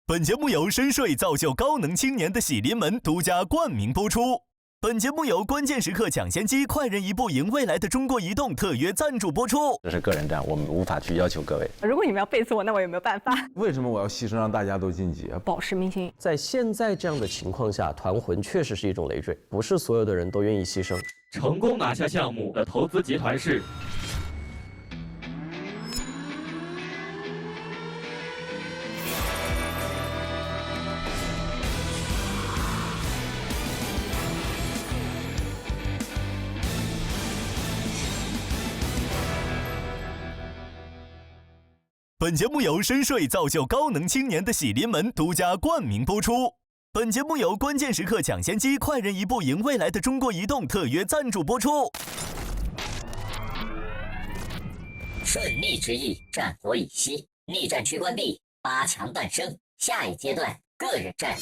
本节目由深睡造就高能青年的喜临门独家冠名播出。本节目由关键时刻抢先机快人一步赢未来的中国移动特约赞助播出。这是个人战，我们无法去要求各位。如果你们要背刺我，那我有没有办法？为什么我要牺牲让大家都晋级啊？保持明星。在现在这样的情况下，团魂确实是一种累赘，不是所有的人都愿意牺牲。成功拿下项目的投资集团是。本节目由深睡造就高能青年的喜临门独家冠名播出。本节目由关键时刻抢先机快人一步赢未来的中国移动特约赞助播出。顺逆之役，战火已息，逆战区关闭，8强诞生，下一阶段个人战。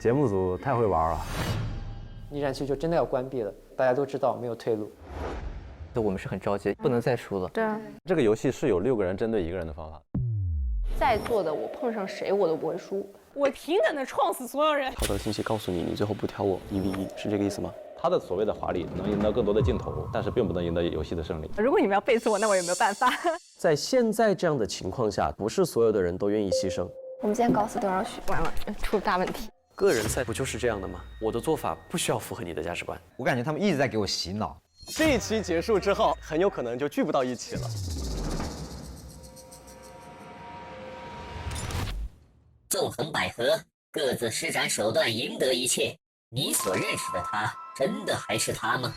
节目组太会玩了，逆战区就真的要关闭了，大家都知道没有退路。我们是很着急，不能再输了。对啊，这个游戏是有6个人针对1个人的方法。在座的我碰上谁我都不会输，我平等的撞死所有人。套的信息告诉你，你最后不挑我1v1，是这个意思吗？他的所谓的华丽能赢得更多的镜头，但是并不能赢得游戏的胜利。如果你们要背刺我，那我有没有办法？在现在这样的情况下，不是所有的人都愿意牺牲。我们今天搞死多少血？完了，出了大问题。个人赛不就是这样的吗？我的做法不需要符合你的价值观。我感觉他们一直在给我洗脑。这一期结束之后，很有可能就聚不到一起了。纵横捭阖，各自施展手段赢得一切。你所认识的他，真的还是他吗？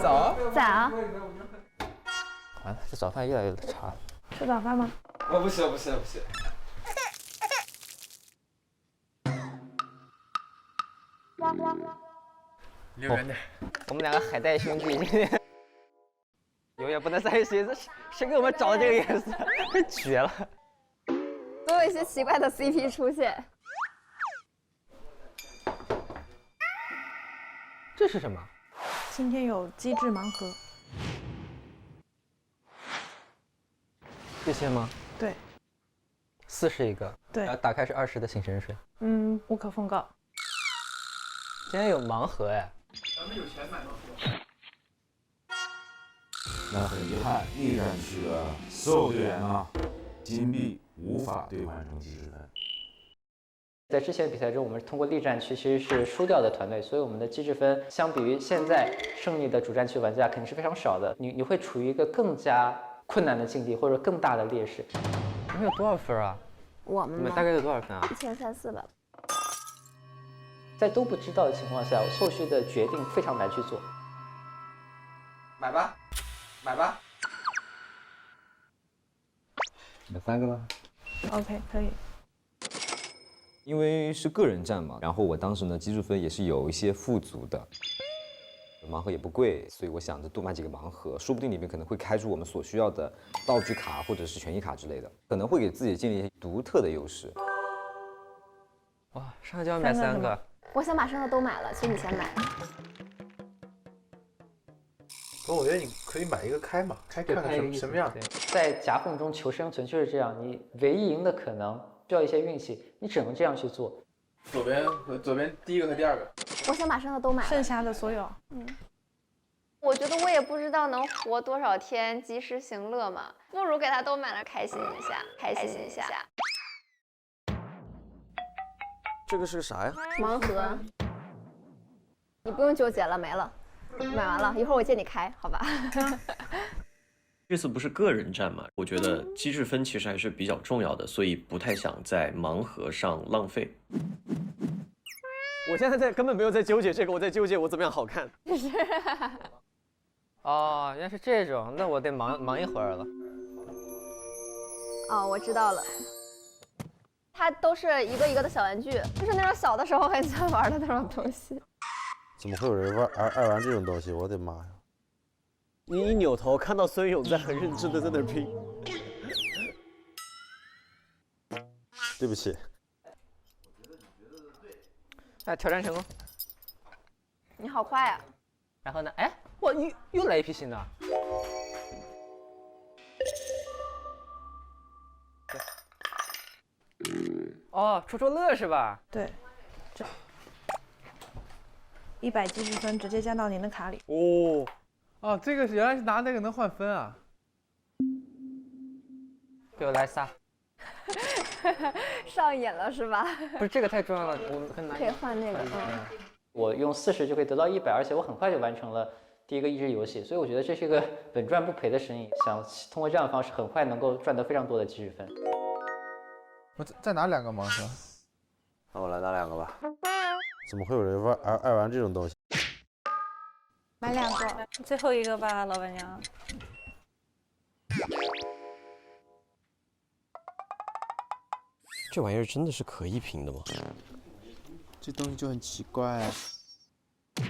早咋？完了，这早饭越来越差了。吃早饭吗？不行。溜远点。我们2个海带兄弟今天永远不能在一起，谁给我们找的这个颜色？太绝了！总有一些奇怪的 CP 出现。这是什么？今天有机智盲盒。这些吗？对。41个。对。打开是20的醒神水。无可奉告。竟然有盲盒哎！咱们有钱买盲盒。那很遗憾，逆战区的所有队员呢，金币无法兑换成机制分。在之前比赛中，我们通过逆战区其实是输掉的团队，所以我们的机制分相比于现在胜利的主战区玩家肯定是非常少的。你会处于一个更加困难的境地，或者更大的劣势。你们有多少分啊？我们大概有多少分啊？1300-1400吧。在都不知道的情况下，后续的决定非常难去做。买吧。买3个吧。OK， 可以。因为是个人战嘛，然后我当时呢机制分也是有一些富足的，盲盒也不贵，所以我想着多买几个盲盒，说不定里面可能会开出我们所需要的道具卡或者是权益卡之类的，可能会给自己建立一些独特的优势。哇，上来就要买3个。我想把剩下都买了，请你先买。我觉得你可以买一个开嘛，看看什么样。在夹缝中求生存就是这样，你唯一赢的可能需要一些运气，你只能这样去做。左边第一个和第2个。我想把剩下都买了。剩下的所有。我觉得我也不知道能活多少天，及时行乐嘛，不如给他都买了，开心一下。这个是个啥呀？盲盒。你不用纠结了，没了，买完了，一会儿我借你开，好吧？这次不是个人战嘛？我觉得机制分其实还是比较重要的，所以不太想在盲盒上浪费。我现在根本没有在纠结这个，我在纠结我怎么样好看。哦，原来是这种，那我得忙一会儿了。哦，我知道了。它都是一个一个的小玩具，就是那种小的时候很喜欢玩的那种东西。怎么会有人爱玩这种东西？我的妈呀！你一扭头看到孙勇在很认真的在那拼。对不起。啊，挑战成功。你好快啊！然后呢？哎，我又来一批新的。哦，戳戳乐是吧？对，这100机制分直接加到您的卡里。哦，这个是原来是拿那个能换分啊！给我来仨。上瘾了是吧？不是这个太重要了，我很难。可以换那个，我用40就可以得到100，而且我很快就完成了第一个益智游戏，所以我觉得这是一个稳赚不赔的生意。想通过这样的方式，很快能够赚得非常多的机制分。我再拿2个盲盒。那我来拿2个吧。怎么会有人爱玩这种东西？买2个，最后一个吧，老板娘。这玩意儿真的是可以评的吗？这东西就很奇怪。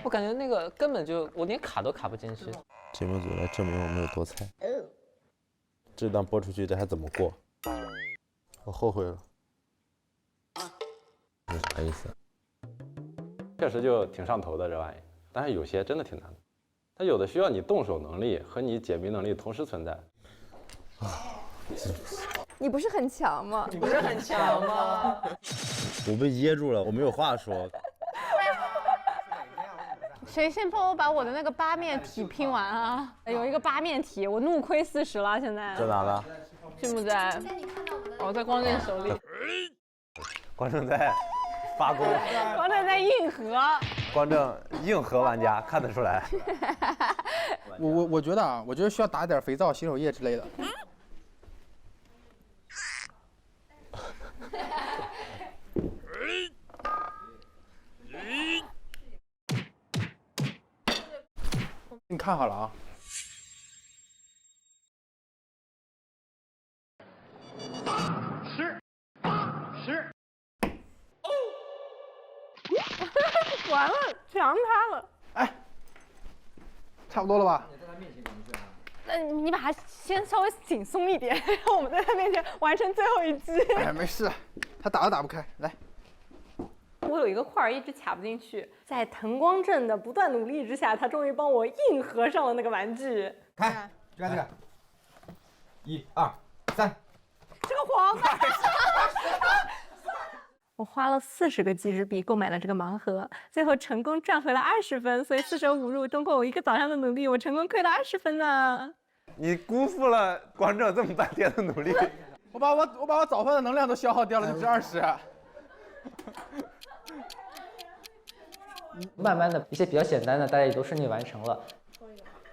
我感觉那个根本就我连卡都卡不进去。节目组来证明我们有多菜。这档播出去的还怎么过？我后悔了。这啥意思？确实就挺上头的这玩意，但是有些真的挺难的。它有的需要你动手能力和你解谜能力同时存在。你不是很强吗？你不是很强吗？我被噎住了，我没有话说。谁先帮我把我的那个8面体拼完啊？有一个8面体，我怒亏40了，现在。在哪呢？俊不在？哦，在光正手里。光正在发功。光正在硬核。光正硬核玩家看得出来。我觉得啊，我觉得需要打点肥皂、洗手液之类的。你看好了啊。10。完了，强他了。哎，差不多了吧？那你把它先稍微紧松一点，让我们在他面前完成最后一击。哎，没事，他打都打不开。来，我有一个块儿一直卡不进去，在滕光正的不断努力之下，他终于帮我硬合上了那个玩具。看，就看这个。1、2、3。这个黄的。我花了40个机制币购买了这个盲盒，最后成功赚回了20分，所以四舍五入，通过我一个早上的努力，我成功亏了20分呢。你辜负了光正这么半天的努力。我把我早饭的能量都消耗掉了，就值20。慢慢的一些比较简单的，大家也都顺利完成了。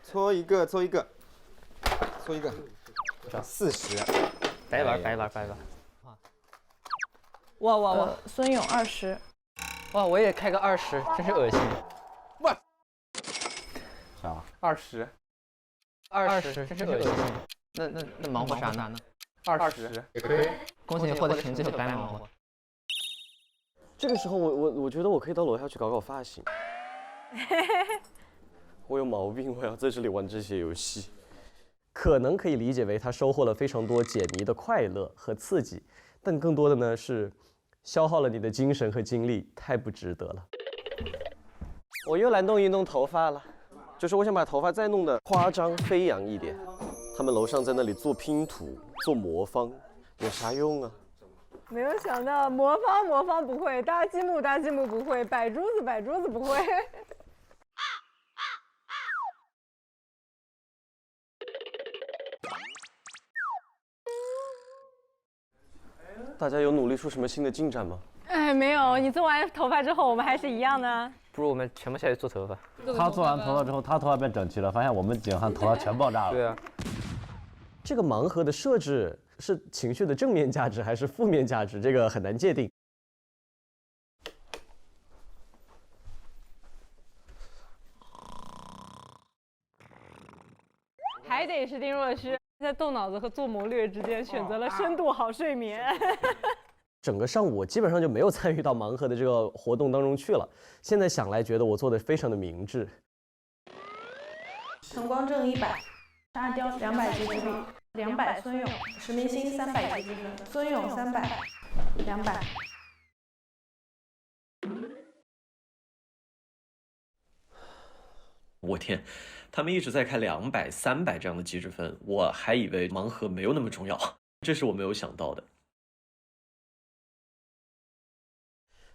搓一个，搓一个，搓一个，这40。白玩，白玩，白玩。哇！孙勇20。哇，我也开个20，真是恶心。哇！啥？20，真是恶心。那忙活啥呢？20。恭喜你获得成绩和白忙活。这个时候我觉得我可以到楼下去搞搞发型。我有毛病，我要在这里玩这些游戏。可能可以理解为他收获了非常多解谜的快乐和刺激，但更多的呢是消耗了你的精神和精力，太不值得了。我又来弄一弄头发了，就是我想把头发再弄得夸张飞扬一点。他们楼上在那里做拼图、做魔方，有啥用啊？没有想到魔方不会，搭积木不会，摆珠子不会。大家有努力出什么新的进展吗？哎，没有，你做完头发之后，我们还是一样的。不如我们全部下去做头发。他做完头发之后，他头发变整齐了，发现我们景汉头发全爆炸了。对啊。这个盲盒的设置是情绪的正面价值还是负面价值？这个很难界定。还得是丁若虚在动脑子和做谋略之间选择了深度好睡眠。整个上午我基本上就没有参与到盲盒的这个活动当中去了。现在想来，觉得我做的非常的明智。滕光正100，沙雕200机制币，200孙勇，石明星300机制分，孙勇300，200。我天，他们一直在开200、300这样的机制分，我还以为盲盒没有那么重要，这是我没有想到的。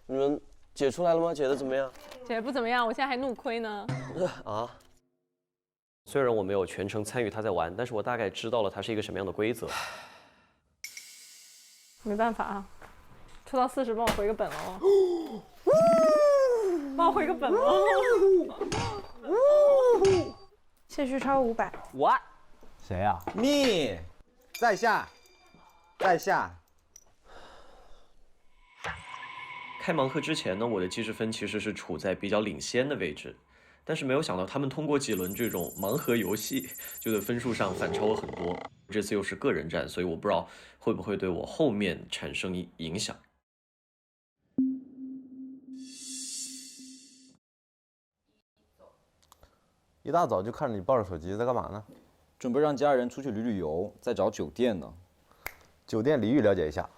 你们解出来了吗？解的怎么样？解不怎么样，我现在还怒亏呢。啊，虽然我没有全程参与他在玩，但是我大概知道了它是一个什么样的规则。没办法啊，抽到40，帮我回个本哦。帮我回个本哦。谢续超500。What？谁呀？你，在下，在下。开盲盒之前呢，我的机制分其实是处在比较领先的位置，但是没有想到他们通过几轮这种盲盒游戏，就在分数上反超我很多。这次又是个人战，所以我不知道会不会对我后面产生影响。一大早就看着你抱着手机在干嘛呢？准备让家人出去旅游，在找酒店呢。酒店礼遇了解一下，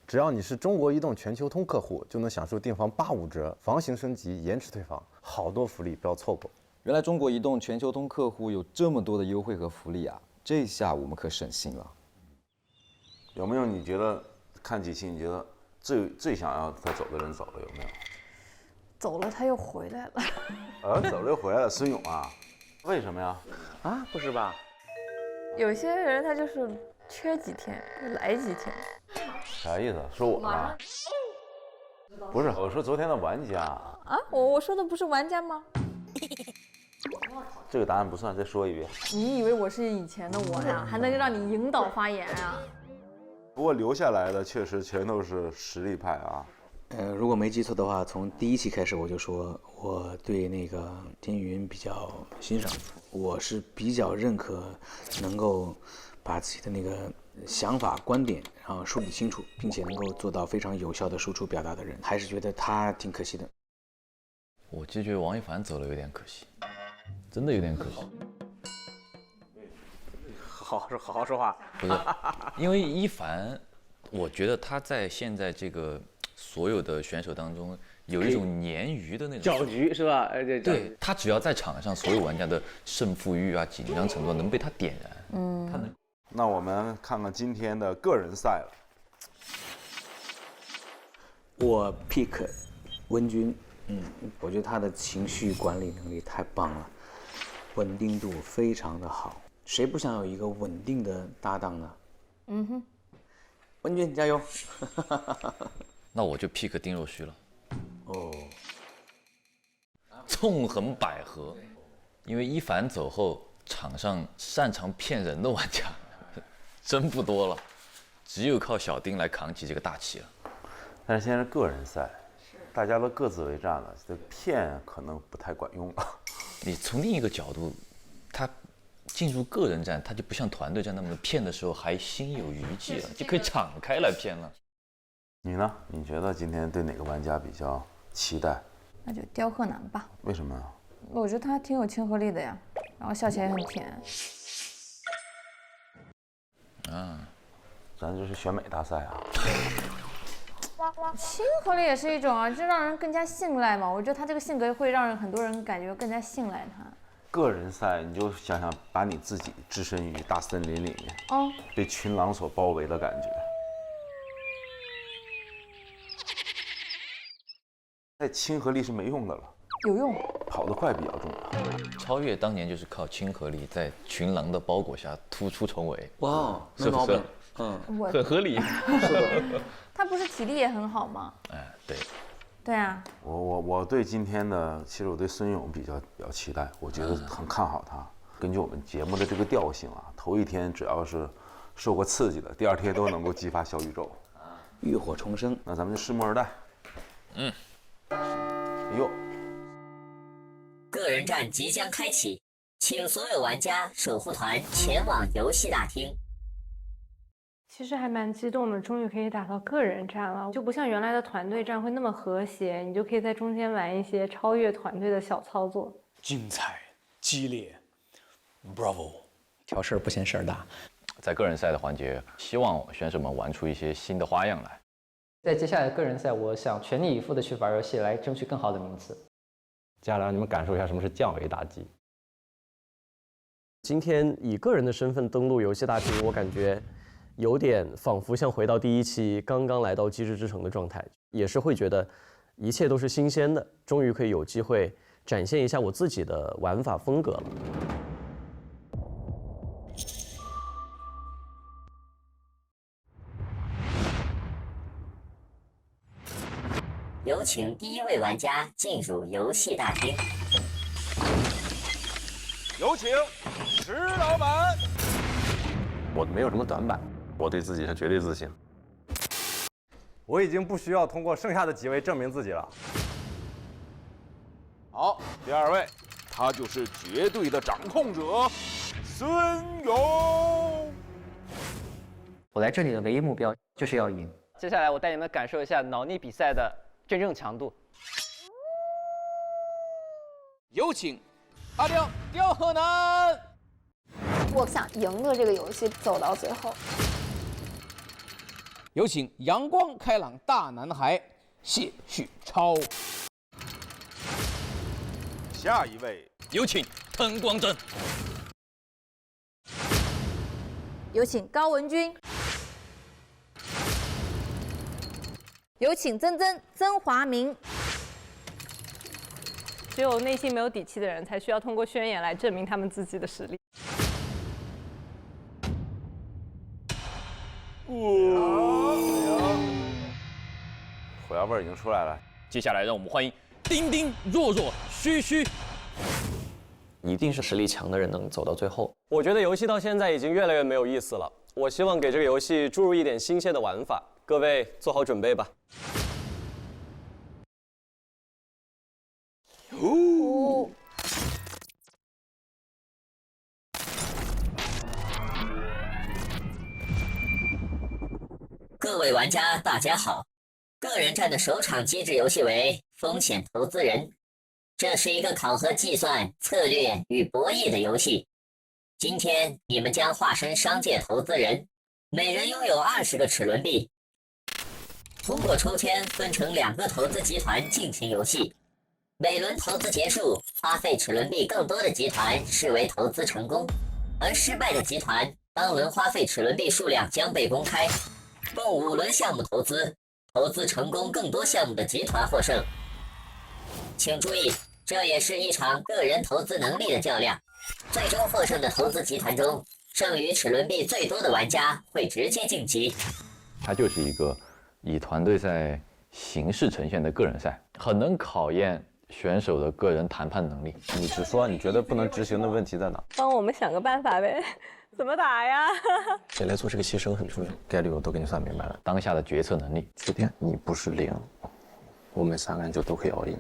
只要你是中国移动全球通客户，就能享受订房85折、房型升级、延迟退房，好多福利不要错过。原来中国移动全球通客户有这么多的优惠和福利啊！这下我们可省心了。有没有你觉得看几期你觉得最想要他走的人走了有没有？走了他又回来了。走了又回来了，孙勇啊？为什么呀？啊，不是吧？有些人他就是缺几天就来几天。啥意思？说我吗？不是，我说昨天的玩家。啊，我说的不是玩家吗？这个答案不算，再说一遍。你以为我是以前的我呀？还能让你引导发言啊？不过留下来的确实全都是实力派啊。如果没记错的话，从第1期开始我就说我对那个天云比较欣赏，我是比较认可能够把自己的那个想法、观点，然后梳理清楚，并且能够做到非常有效的输出表达的人，还是觉得他挺可惜的。我就觉得王一凡走了有点可惜，真的有点可惜。好好说话。不是，因为一凡，我觉得他在现在这个所有的选手当中有一种鲶鱼的那种搅局是吧？对，他只要在场上，所有玩家的胜负欲啊、紧张程度能被他点燃。他能。那我们看看今天的个人赛了。我 pick 温君，我觉得他的情绪管理能力太棒了，稳定度非常的好。谁不想有一个稳定的搭档呢？温君加油！那我就 pick 丁若虚了。哦，纵横捭阖，因为一凡走后，场上擅长骗人的玩家真不多了，只有靠小丁来扛起这个大旗了。但是现在是个人赛，大家都各自为战了，这骗可能不太管用了。你从另一个角度，他进入个人战，他就不像团队战那么骗的时候还心有余悸了，就可以敞开来骗了。你呢？你觉得今天对哪个玩家比较期待？那就刁鹤南吧。为什么呀？我觉得他挺有亲和力的呀，然后笑起来也很甜。咱这是选美大赛啊。亲和力也是一种啊，就让人更加信赖嘛。我觉得他这个性格会让很多人感觉更加信赖他。个人赛，你就想想把你自己置身于大森林里面，被群狼所包围的感觉。在亲和力是没用的了，有用，跑得快比较重要。超越当年就是靠亲和力，在群狼的包裹下突出重围。哇，是不是？很合理。是的。他不是体力也很好吗？对。对啊。我对今天的，其实我对孙勇比较期待，我觉得很看好他。根据我们节目的这个调性啊，头一天只要是受过刺激的，第2天都能够激发小宇宙，浴火重生。那咱们就拭目而待。哎呦，个人战即将开启，请所有玩家、守护团前往游戏大厅。其实还蛮激动的，终于可以打到个人战了，就不像原来的团队战会那么和谐，你就可以在中间玩一些超越团队的小操作。精彩、激烈 ，Bravo！ 挑事儿不嫌事儿大。在个人赛的环节，希望选手们玩出一些新的花样来。在接下来的个人赛，我想全力以赴的去玩游戏，来争取更好的名次。接下来让你们感受一下什么是降维打击。今天以个人的身份登陆游戏大厅，我感觉有点仿佛像回到第1期刚刚来到机智之城的状态，也是会觉得一切都是新鲜的，终于可以有机会展现一下我自己的玩法风格了。有请第1位玩家进入游戏大厅。有请石老板。我没有什么短板，我对自己是绝对自信。我已经不需要通过剩下的几位证明自己了。好，第2位，他就是绝对的掌控者孙勇。我来这里的唯一目标就是要赢。接下来我带你们感受一下脑力比赛的真正强度。有请阿刁刁河南。我想赢得这个游戏，走到最后。有请阳光开朗大男孩谢旭超。下一位，有请滕光正。有请高文君。有请曾华明。只有内心没有底气的人，才需要通过宣言来证明他们自己的实力。火药味儿已经出来了。接下来让我们欢迎丁丁、若若、嘘嘘。一定是实力强的人能走到最后。我觉得游戏到现在已经越来越没有意思了，我希望给这个游戏注入一点新鲜的玩法。各位做好准备吧。各位玩家，大家好！个人战的首场机制游戏为风险投资人，这是一个考核计算、策略与博弈的游戏。今天你们将化身商界投资人，每人拥有20个齿轮币。通过抽签分成2个投资集团进行游戏，每轮投资结束，花费齿轮币更多的集团视为投资成功，而失败的集团当轮花费齿轮币数量将被公开。共5轮项目投资，投资成功更多项目的集团获胜。请注意，这也是一场个人投资能力的较量。最终获胜的投资集团中，剩余齿轮币最多的玩家会直接晋级。它就是一个以团队赛形式呈现的个人赛，很能考验选手的个人谈判能力。你只说你觉得不能执行的问题在哪？帮我们想个办法呗，怎么打呀？谁来做这个牺牲很重要，概率我都给你算明白了。当下的决策能力，确定你不是0，我们3个人就都可以 all in。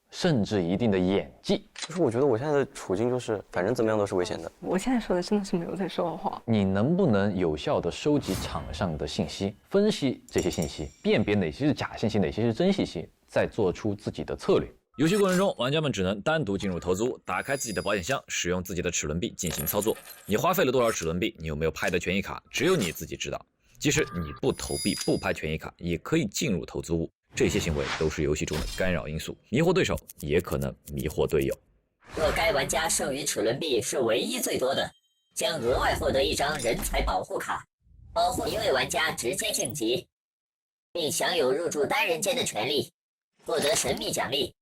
甚至一定的演技。就是我觉得我现在的处境就是，反正怎么样都是危险的。我现在说的真的是没有在说谎。你能不能有效地收集场上的信息，分析这些信息，辨别哪些是假信息，哪些是真信息，再做出自己的策略。游戏过程中，玩家们只能单独进入投资屋，打开自己的保险箱，使用自己的齿轮币进行操作。你花费了多少齿轮币，你有没有拍的权益卡，只有你自己知道。即使你不投币、不拍权益卡，也可以进入投资屋。这些行为都是游戏中的干扰因素，迷惑对手，也可能迷惑队友。若该玩家剩余齿轮币是唯一最多的，将额外获得一张人才保护卡，保护1位玩家直接晋级，并享有入驻单人间的权利，获得神秘奖励。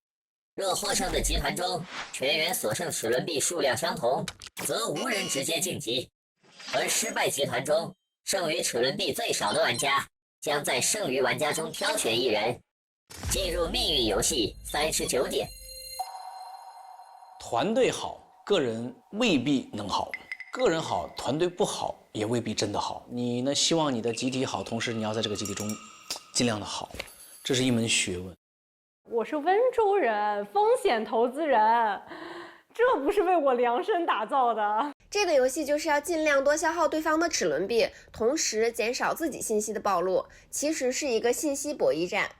若获胜的集团中全员所剩齿轮币数量相同，则无人直接晋级；而失败集团中剩余齿轮币最少的玩家，将在剩余玩家中挑选1人，进入命运游戏39点。团队好，个人未必能好；个人好，团队不好，也未必真的好。你呢，希望你的集体好，同时你要在这个集体中尽量的好，这是一门学问。我是温州人，风险投资人，这不是为我量身打造的。这个游戏就是要尽量多消耗对方的齿轮币，同时减少自己信息的暴露，其实是一个信息博弈战。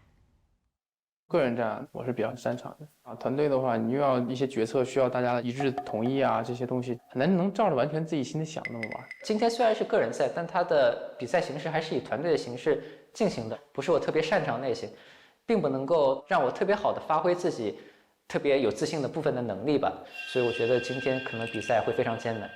个人战我是比较擅长的啊，团队的话，你又要一些决策需要大家一致同意啊，这些东西很难能照着完全自己心里想那么玩。今天虽然是个人赛，但它的比赛形式还是以团队的形式进行的，不是我特别擅长类型，并不能够让我特别好的发挥自己特别有自信的部分的能力吧，所以我觉得今天可能比赛会非常艰难。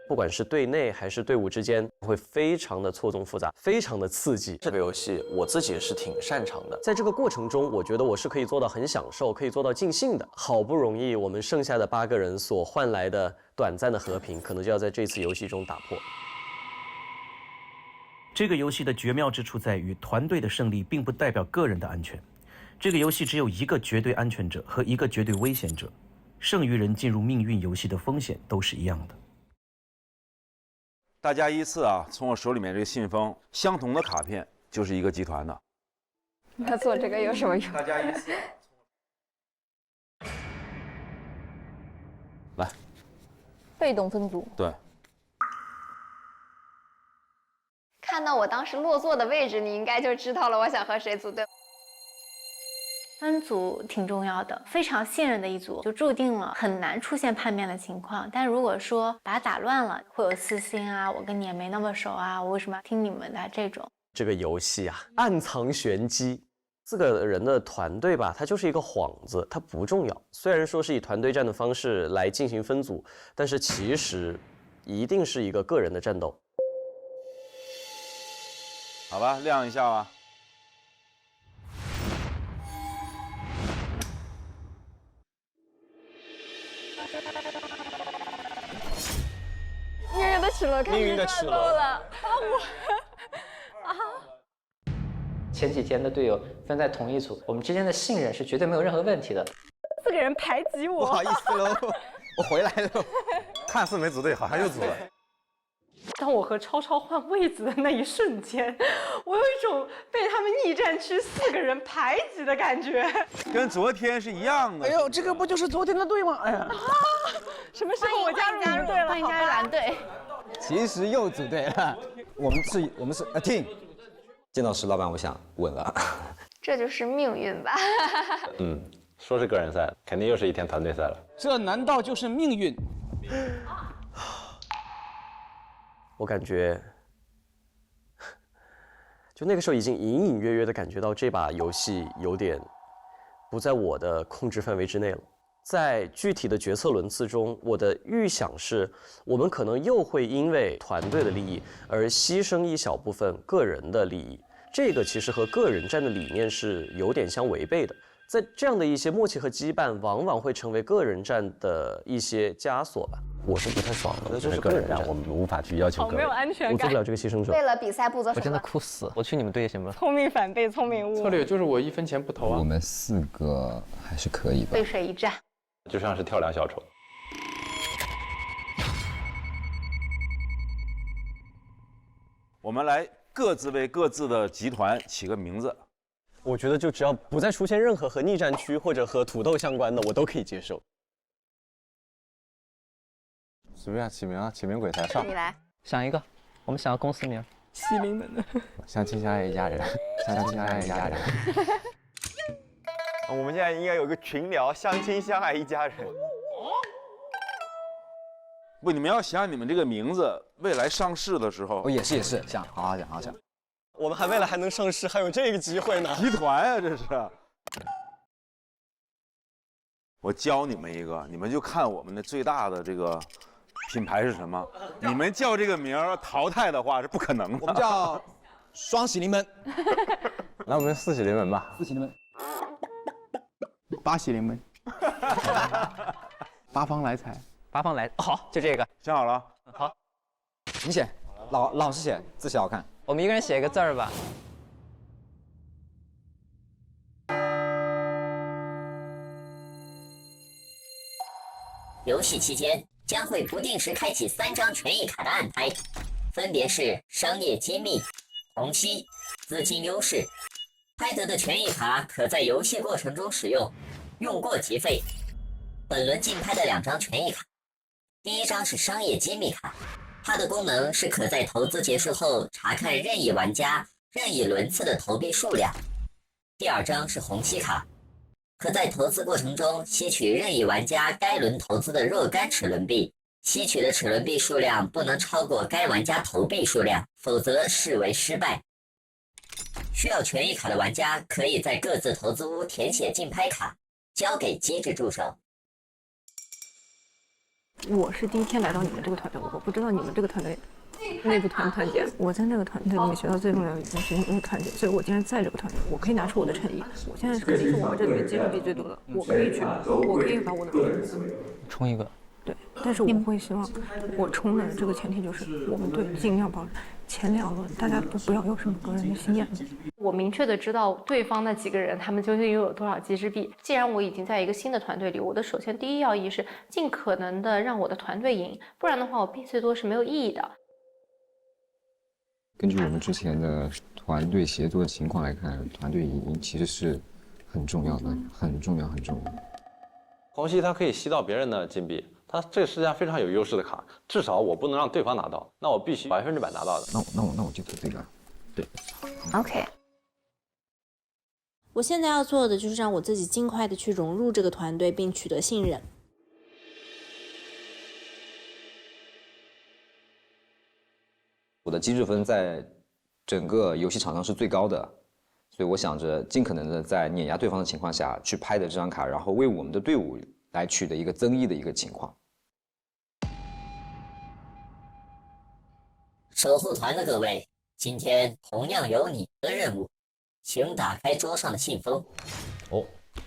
不管是队内还是队伍之间，会非常的错综复杂，非常的刺激。这个游戏我自己也是挺擅长的，在这个过程中，我觉得我是可以做到很享受，可以做到尽兴的。好不容易我们剩下的8个人所换来的短暂的和平，可能就要在这次游戏中打破。这个游戏的绝妙之处在于，团队的胜利并不代表个人的安全。这个游戏只有一个绝对安全者和一个绝对危险者，剩余人进入命运游戏的风险都是一样的。大家依次啊，从我手里面这个信封，相同的卡片就是一个集团的。那做这个有什么用？大家依次。来，被动分组。对。看到我当时落座的位置，你应该就知道了我想和谁组队。分组挺重要的，非常信任的一组，就注定了很难出现叛变的情况。但如果说把它打乱了，会有私心啊，我跟你也没那么熟啊，我为什么要听你们的这种。这个游戏啊，暗藏玄机。4个人的团队吧，它就是一个幌子，它不重要。虽然说是以团队战的方式来进行分组，但是其实一定是一个个人的战斗。好吧，亮一下吧。命运的齿轮，命运的齿轮了前几天的队友分在同一组，我们之间的信任是绝对没有任何问题的。 4个人排挤我，不好意思喽，我回来了。看似没组队，好像又组了。当我和超超换位子的那一瞬间，我有一种被他们逆战区4个人排挤的感觉，跟昨天是一样的。哎呦，这个不就是昨天的队吗？哎呀，什么时候我加入你们队了？欢迎加入蓝队。其实又组队了，我们是 a team。见到石老板，我想稳了。这就是命运吧？说是个人赛，肯定又是一天团队赛了。这难道就是命运？我感觉，就那个时候已经隐隐约约的感觉到这把游戏有点不在我的控制范围之内了。在具体的决策轮次中，我的预想是，我们可能又会因为团队的利益而牺牲一小部分个人的利益。这个其实和个人战的理念是有点相违背的。在这样的一些默契和羁绊，往往会成为个人战的一些枷锁吧。我是不太爽的，这是个人战，我们无法去要求个人。没有安全感，我做不了这个牺牲者。为了比赛不择手段，我真的哭死！我去你们队行吗？聪明反被聪明误。策略就是我1分钱不投啊。我们4个还是可以吧。背水一战，就像是跳梁小丑。我们来各自为各自的集团起个名字。我觉得就只要不再出现任何和逆战区或者和土豆相关的，我都可以接受。随便起名啊，起名鬼才上。你来想一个，我们想要公司名。西名门的。相亲相爱一家人，相亲相爱一家人。我们现在应该有个群聊，相亲相爱一家人。不，你们要想你们这个名字未来上市的时候，也是想好好想，好好想。我们未来还能上市，还有这个机会呢。集团啊，这是。我教你们一个，你们就看我们的最大的这个品牌是什么。你们叫这个名儿淘汰的话是不可能的。我们叫双喜临门。那我们4喜临门吧。4喜临门。 8喜临门。八方来财。八方来，好，就这个。想好了。好。你写，老师写，字写好看。我们一个人写一个字儿吧。游戏期间将会不定时开启3张权益卡的暗牌，分别是商业机密、虹吸、资金优势。拍得的权益卡可在游戏过程中使用，用过即废。本轮竞拍的2张权益卡，第1张是商业机密卡。 它的功能是可在投资结束后查看任意玩家任意轮次的投币数量。第2张是虹吸卡，可在投资过程中吸取任意玩家该轮投资的若干齿轮币，吸取的齿轮币数量不能超过该玩家投币数量，否则视为失败。需要权益卡的玩家可以在各自投资屋填写竞拍卡，交给机制助手。我是第一天来到你们这个团队，我不知道你们这个团队内部团不团结。我在那个团队里面学到最重要的一件事情就是团结，所以我今天在这个团队，我可以拿出我的诚意。我现在肯定是我们这里面接触比最多的，我可以把我的冲一个。对，但是我会希望我冲的这个前提就是我们队尽量保前2轮大家都不要有什么个人的心眼子。我明确的知道对方那几个人他们究竟拥有多少机制币。既然我已经在一个新的团队里，我的首先第一要义是尽可能的让我的团队赢，不然的话我币最多是没有意义的。根据我们之前的团队协作的情况来看，团队赢其实是很重要的，很重要。虹吸它可以吸到别人的金币，它这个世界上非常有优势的卡，至少我不能让对方拿到，那我必须100%拿到的。那我就做这个。对。OK。我现在要做的就是让我自己尽快的去融入这个团队，并取得信任。我的机制分在整个游戏场上是最高的，所以我想着尽可能的在碾压对方的情况下去拍的这张卡，然后为我们的队伍来取得一个增益的一个情况。守护团的各位，今天同样有你的任务，请打开桌上的信封。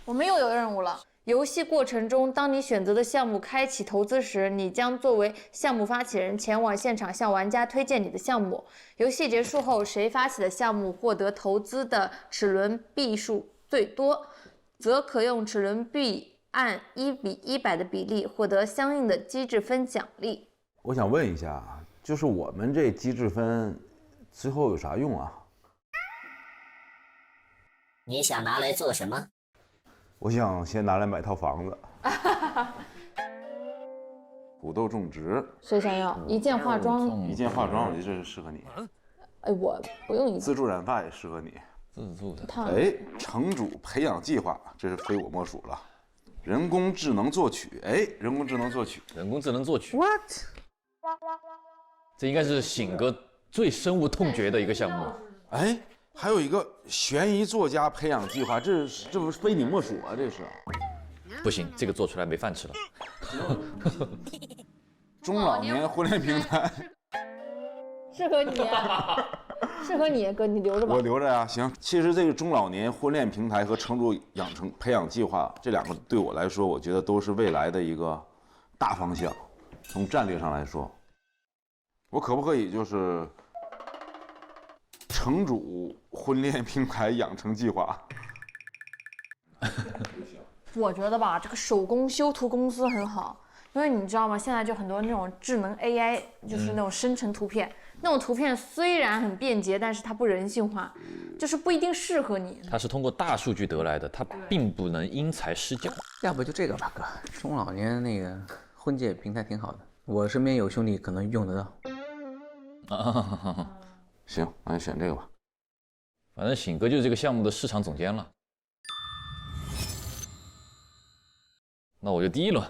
我们又有任务了。游戏过程中，当你选择的项目开启投资时，你将作为项目发起人前往现场向玩家推荐你的项目。游戏结束后，谁发起的项目获得投资的齿轮币数最多，则可用齿轮币按1:100的比例获得相应的机制分奖励。我想问一下，就是我们这机制分最后有啥用啊？你想拿来做什么？我想先拿来买套房子。土豆种植，谁想要？一键化妆，一键化妆，我觉得这是适合你。哎，我不用一自助染发也适合你。自助的。哎，城主培养计划，这是非我莫属了。人工智能作曲，哎，人工智能作曲。What？ 这应该是醒哥最深恶痛绝的一个项目。哎，还有一个悬疑作家培养计划，这不是非你莫属啊！这是。不行，这个做出来没饭吃了。中老年婚恋平台，适合你，适合你哥，你留着吧。我留着呀。行，其实这个中老年婚恋平台和城主培养计划这两个对我来说，我觉得都是未来的一个大方向。从战略上来说，我可不可以就是城主婚恋平台养成计划？我觉得吧，这个手工修图公司很好，因为你知道吗？现在就很多那种智能 AI， 就是那种生成图片，那种图片虽然很便捷，但是它不人性化，就是不一定适合你。它是通过大数据得来的，它并不能因材施教。要不就这个吧，哥，中老年那个婚介平台挺好的，我身边有兄弟可能用得到。行，那就选这个吧。反正醒哥就是这个项目的市场总监了。那我就第一轮，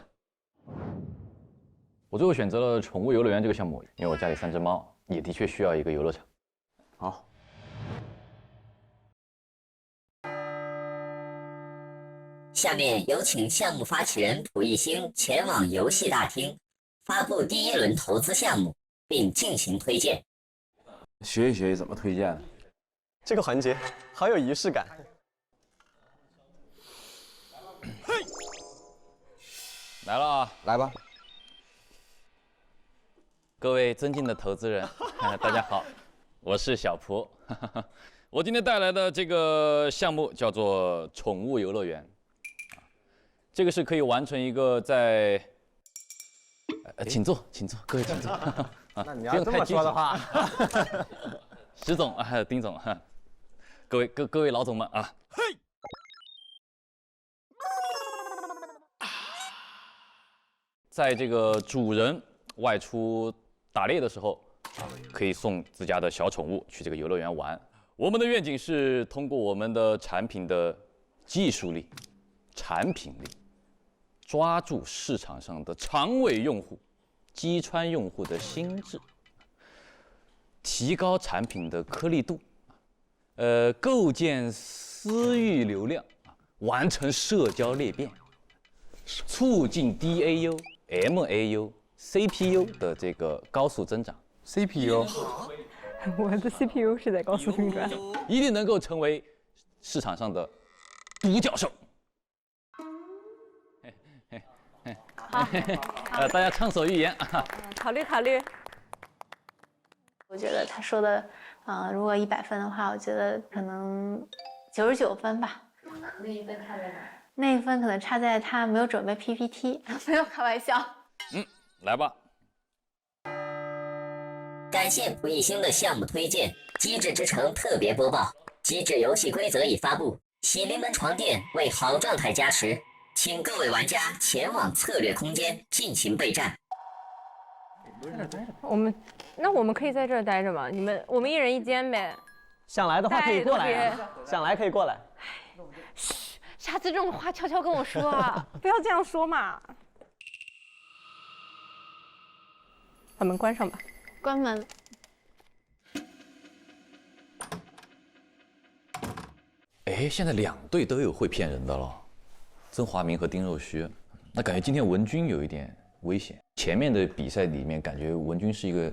我最后选择了宠物游乐园这个项目，因为我家里3只猫，也的确需要一个游乐场。好。下面有请项目发起人蒲一星前往游戏大厅，发布第一轮投资项目，并进行推荐。学一怎么推荐。这个环节好有仪式感。来了啊，来吧。各位尊敬的投资人，大家好，我是小蒲。我今天带来的这个项目叫做宠物游乐园。这个是可以完成一个在，请坐，各位请坐。那你要这么说的话，石总啊，还有丁总，各位老总们啊。在这个主人外出打猎的时候，可以送自家的小宠物去这个游乐园玩。我们的愿景是通过我们的产品的技术力、产品力，抓住市场上的长尾用户、击穿用户的心智，提高产品的颗粒度，构建私域流量，完成社交裂变，促进 DAU。MAU、CPU 的这个高速增长。CPU， 我的 CPU 是在高速运转，一定能够成为市场上的独角兽。好，大家畅所欲言啊。考虑考虑。我觉得他说的，如果100分的话，我觉得可能99分吧。那一分差在哪？那一分可能差在他没有准备 PPT， 没有开玩笑。来吧。感谢蒲熠星的项目推荐，《机智之城》特别播报：机智游戏规则已发布，喜临门床垫为好状态加持，请各位玩家前往策略空间进行备战。我们可以在这儿待着吗？我们一人一间呗。想来的话可以过来啊，想来可以过来。嘘，下次这种话悄悄跟我说啊，不要这样说嘛。把门关上吧。关门。哎，现在2队都有会骗人的了，曾华明和丁若虚。那感觉今天文君有一点危险。前面的比赛里面，感觉文君是一个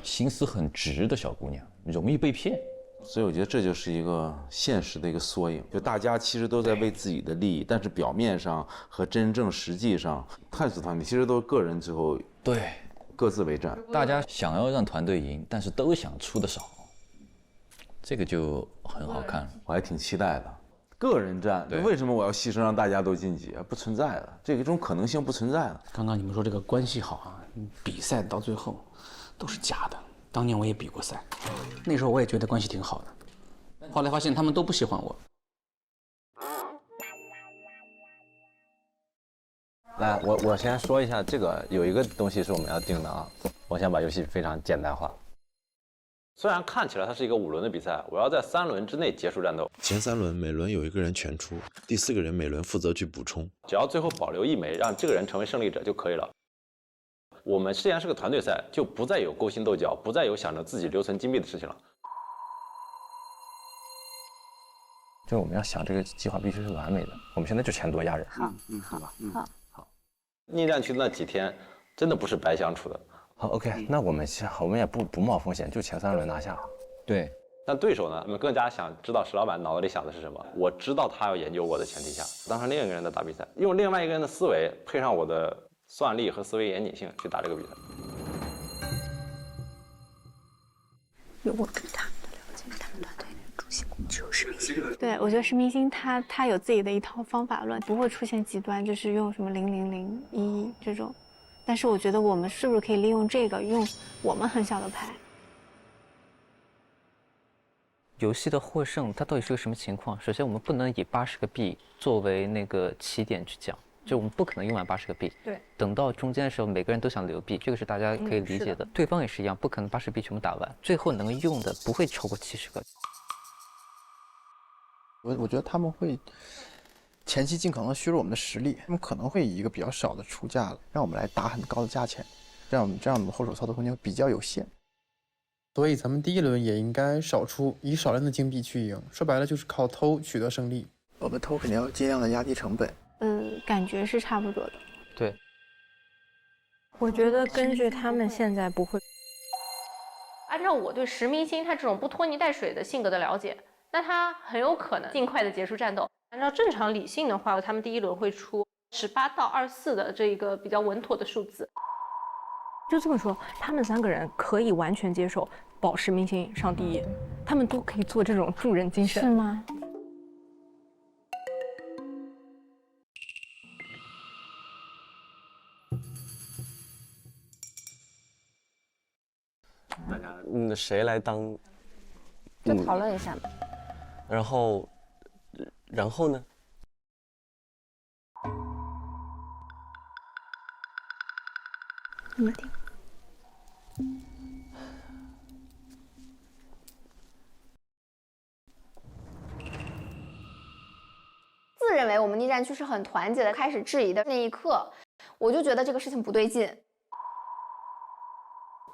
心思很直的小姑娘，容易被骗。所以我觉得这就是一个现实的一个缩影，就大家其实都在为自己的利益，但是表面上和真正实际上，探索团体其实都是个人最后对各自为战。大家想要让团队赢，但是都想出的少，这个就很好看了。我还挺期待的。个人战，为什么我要牺牲让大家都晋级？不存在的，这种可能性不存在的。刚刚你们说这个关系好啊，比赛到最后都是假的。当年我也比过赛，那时候我也觉得关系挺好的，后来发现他们都不喜欢我。来，我先说一下，这个有一个东西是我们要定的啊。我想把游戏非常简单化。虽然看起来它是一个5轮的比赛，我要在3轮之内结束战斗。前3轮每轮有1个人全出，第4个人每轮负责去补充。只要最后保留1枚，让这个人成为胜利者就可以了。我们既然是个团队赛，就不再有勾心斗角，不再有想着自己留存金币的事情了。就是我们要想这个计划必须是完美的。我们现在就钱多压人。好，好。逆战区那几天真的不是白相处的。好 ，OK， 那我们也不冒风险，就前3轮拿下。对。但对手呢，他们更加想知道石老板脑子里想的是什么。我知道他要研究我的前提下，当成另一个人的打比赛，用另外一个人的思维配上我的算力和思维严谨性去打这个比赛。有我对他们的了解，他们团队主席只有石明星。对，我觉得石明星他有自己的一套方法论，不会出现极端，就是用什么0001这种。但是我觉得我们是不是可以利用这个，用我们很小的牌？游戏的获胜它到底是个什么情况？首先，我们不能以80个币作为那个起点去讲，就我们不可能用完80个币。对。等到中间的时候，每个人都想留币，这个是大家可以理解的。对方也是一样，不可能80币全部打完，最后能用的不会超过70个。我觉得他们会前期尽可能削弱我们的实力，他们可能会以一个比较少的出价让我们来打很高的价钱，这样我们后手操作空间比较有限。所以咱们第1轮也应该少出，以少量的金币去赢。说白了就是靠偷取得胜利。我们偷肯定要尽量的压低成本。感觉是差不多的。对。我觉得根据他们现在不会，按照我对石明星他这种不拖泥带水的性格的了解，那他很有可能尽快的结束战斗。按照正常理性的话，他们第1轮会出18到24的这一个比较稳妥的数字。就这么说，他们3个人可以完全接受保石明星上第1，他们都可以做这种助人精神，是吗？谁来当？就讨论一下吧。然后呢？你们听。自认为我们逆战区是很团结的，开始质疑的那一刻，我就觉得这个事情不对劲。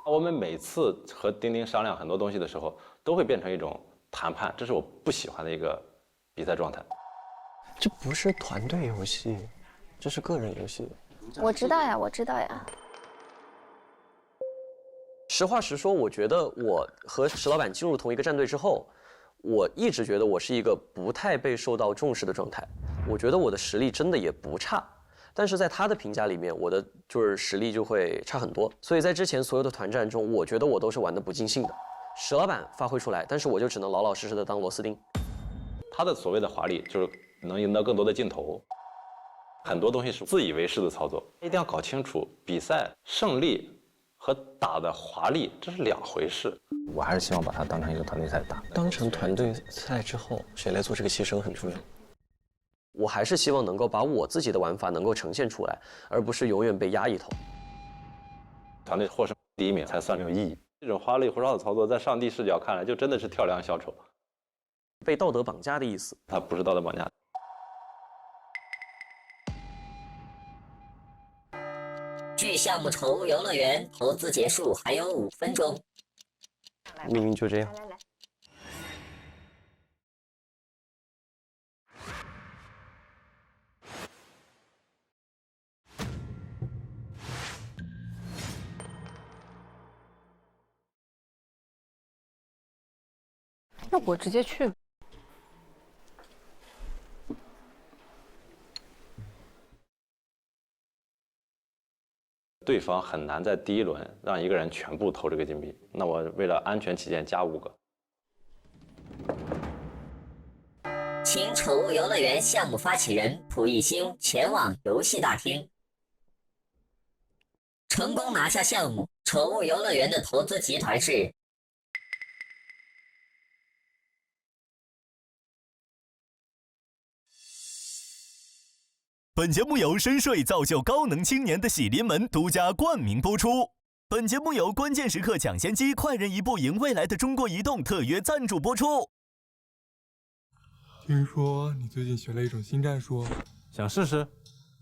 我们每次和丁丁商量很多东西的时候，都会变成一种谈判，这是我不喜欢的一个比赛状态。这不是团队游戏，这是个人游戏。我知道呀，我知道呀。实话实说，我觉得我和石老板进入同一个战队之后，我一直觉得我是一个不太被受到重视的状态。我觉得我的实力真的也不差，但是在他的评价里面，我的就是实力就会差很多。所以在之前所有的团战中，我觉得我都是玩得不尽兴的。石老板发挥出来，但是我就只能老老实实的当螺丝钉。他的所谓的华丽，就是能赢得更多的镜头。很多东西是自以为是的操作，一定要搞清楚比赛胜利和打的华丽这是两回事。我还是希望把它当成一个团队赛打。当成团队赛之后，谁来做这个牺牲很重要。我还是希望能够把我自己的玩法能够呈现出来，而不是永远被压一头。团队获胜第一名才算有意义。这种花里胡哨的操作，在上帝视角看来，就真的是跳梁小丑，被道德绑架的意思。他不是道德绑架。距项目宠物游乐园投资结束还有5分钟。命运就这样。来。要不我直接去。对方很难在第一轮让一个人全部投这个金币，那我为了安全起见加5个。请宠物游乐园项目发起人蒲熠星前往游戏大厅。成功拿下项目，宠物游乐园的投资集团是本节目由深税造就高能青年的喜临门独家冠名播出。本节目由关键时刻抢先机快人一步赢未来的中国移动特约赞助播出。听说你最近学了一种新战术，想试试？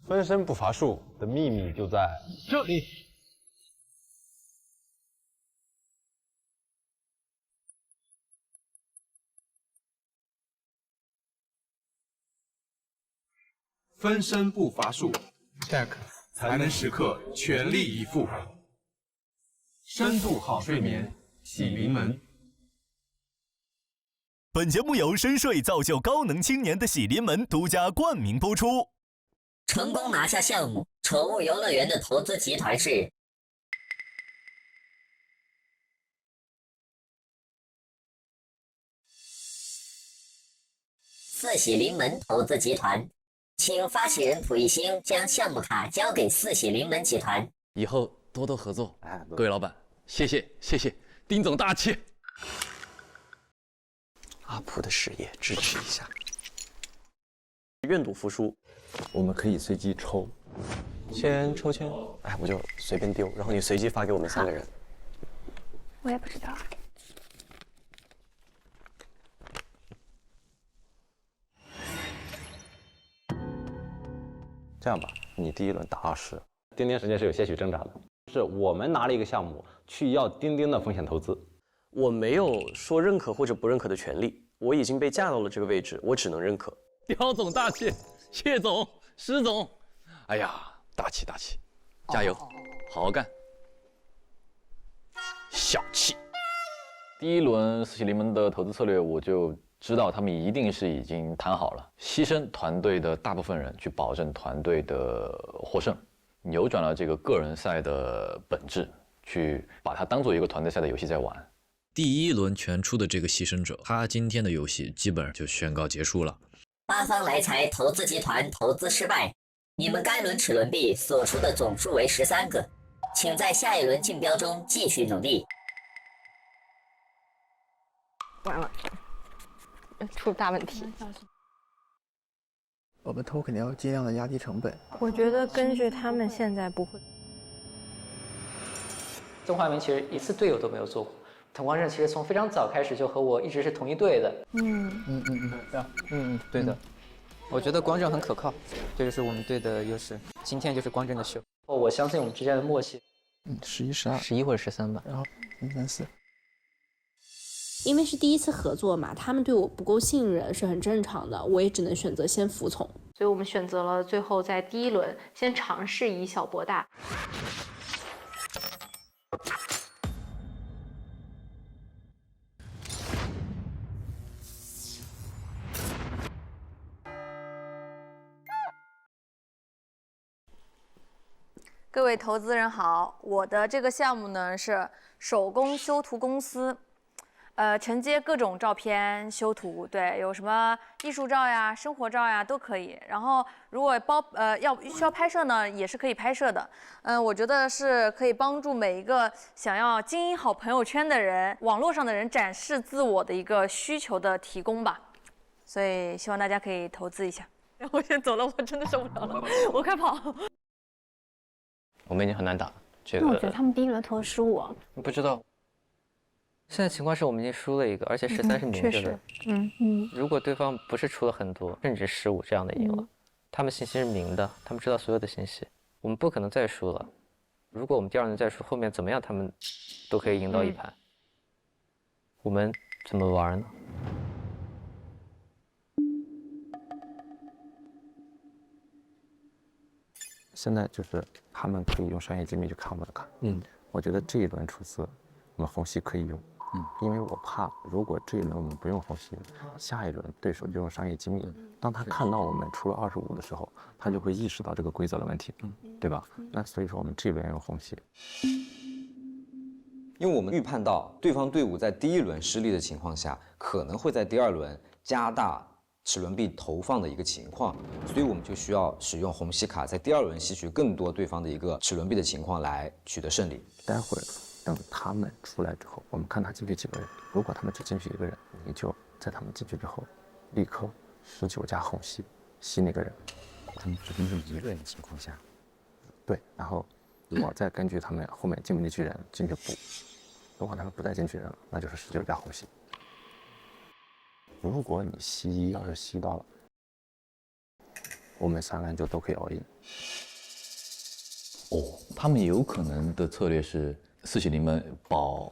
分身不乏术的秘密就在这里。分身不乏术 ，Check 才能时刻全力以赴，深度好睡眠，喜临门。本节目由深税造就高能青年的喜临门独家冠名播出。成功拿下项目，宠物游乐园的投资集团是四喜临门投资集团。请发起人蒲熠星将项目卡交给四喜临门集团，以后多多合作。各位老板，谢谢，丁总大气。阿普的事业支持一下。愿赌服输，我们可以随机抽，先抽签，哎，我就随便丢，然后你随机发给我们3个人。我也不知道。这样吧，你第一轮打20，钉钉时间是有些许挣扎的。是我们拿了一个项目去要钉钉的风险投资，我没有说认可或者不认可的权利，我已经被架到了这个位置，我只能认可。刁总大气，谢总、施总，哎呀，大气，加油，好好干。小气。第一轮四喜临门的投资策略，我就知道他们一定是已经谈好了，牺牲团队的大部分人去保证团队的获胜，扭转了这个个人赛的本质，去把它当做一个团队赛的游戏在玩。第一轮全出的这个牺牲者，他今天的游戏基本上就宣告结束了。八方来财投资集团投资失败，你们该轮齿轮币所出的总数为13个，请在下一轮竞标中继续努力。完了。出了大问题。我们偷肯定要尽量的压低成本。我觉得根据他们现在不会。曾华明其实一次队友都没有做过，滕光正其实从非常早开始就和我一直是同一队的。对的。我觉得光正很可靠，这就是我们队的优势。今天就是光正的秀。我相信我们之间的默契。11、12。11或者13吧。然后3、4。因为是第一次合作嘛，他们对我不够信任是很正常的，我也只能选择先服从。所以我们选择了最后在第一轮先尝试以小博大。各位投资人好，我的这个项目呢是手工修图公司，承接各种照片修图，对，有什么艺术照呀、生活照呀都可以。然后如果需要拍摄呢，也是可以拍摄的。我觉得是可以帮助每一个想要经营好朋友圈的人、网络上的人展示自我的一个需求的提供吧。所以希望大家可以投资一下。我先走了，我真的受不了了，我快跑。我们已经很难打这个。那我觉得他们第一轮投了15。不知道。现在情况是我们已经输了一个，而且13是明着的。如果对方不是出了很多，甚至15这样的赢了，他们信息是明的，他们知道所有的信息，我们不可能再输了。如果我们第二轮再输，后面怎么样他们都可以赢到一盘。我们怎么玩呢？现在就是他们可以用商业机密去看我们的卡。我觉得这一轮出资，我们虹吸可以用。因为我怕如果这一轮我们不用虹吸，下一轮对手就用商业机密。当他看到我们出了25的时候，他就会意识到这个规则的问题，对吧？那所以说我们这一轮用虹吸。因为我们预判到对方队伍在第一轮失利的情况下，可能会在第二轮加大齿轮币投放的一个情况，所以我们就需要使用虹吸卡，在第二轮吸取更多对方的一个齿轮币的情况来取得胜利。待会儿等他们出来之后，我们看他进去几个人，如果他们只进去1个人，你就在他们进去之后，立刻19加虹吸，吸那个人。他们只进去1个人的情况下，对，然后我再根据他们后面进不进去人进去补，如果他们不再进去人了，那就是19加虹吸。如果你要是吸到了，我们3个人就都可以 all in。他们有可能的策略是四喜临门保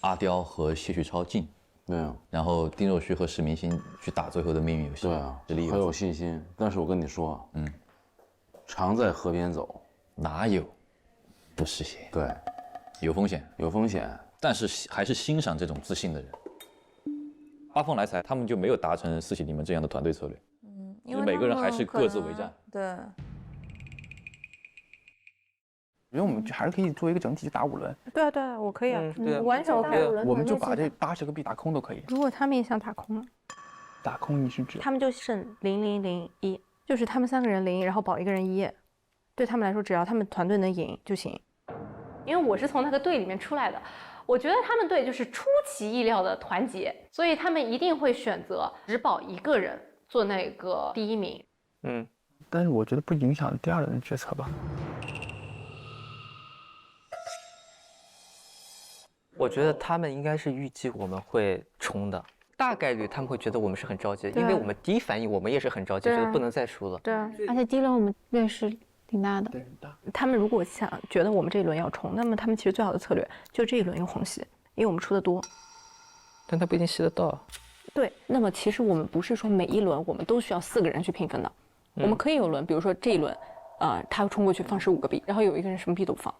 阿刁和谢旭超进，对啊，然后丁若虚和史明星去打最后的命运游戏。对啊，很有信心。但是我跟你说，常在河边走，哪有不实现？对，有风险，有风险，但是还是欣赏这种自信的人。八方来财，他们就没有达成四喜临门这样的团队策略，因为每个人还是各自为战。对，我觉得我们还是可以做一个整体打5轮。对啊对啊，我可以啊，完全 OK。我们就把这80个币打空都可以。如果他们也想打空呢？打空你是指？他们就剩0001，就是他们3个人0，然后保1个人1，对他们来说，只要他们团队能赢就行。因为我是从那个队里面出来的。我觉得他们队就是出其意料的团结，所以他们一定会选择只保1个人做那个第1名。但是我觉得不影响第2轮的决策吧。我觉得他们应该是预计我们会冲的，大概率他们会觉得我们是很着急，因为我们第一反应我们也是很着急，觉得不能再输了。对啊，而且第一轮我们劣势挺大的。他们如果觉得我们这一轮要冲，那么他们其实最好的策略就是这一轮用虹吸，因为我们出的多。但他不一定吸得到。对，那么其实我们不是说每一轮我们都需要4个人去平分的，我们可以有轮，比如说这一轮，他冲过去放15个币，然后有一个人什么币都不放。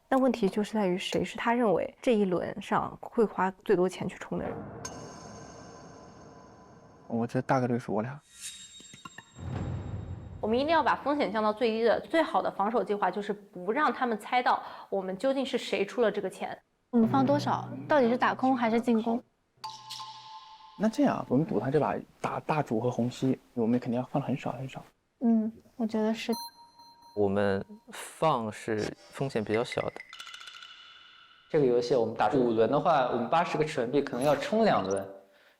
但问题就是在于谁是他认为这一轮上会花最多钱去冲的人。我觉得大概率是我俩。我们一定要把风险降到最低的，最好的防守计划就是不让他们猜到我们究竟是谁出了这个钱。我们放多少？到底是打空还是进攻？那这样，我们赌他这把打大主和虹吸，我们肯定要放很少很少。我觉得是。我们放是风险比较小的。这个游戏我们打5轮的话，我们80个齿轮币可能要冲2轮，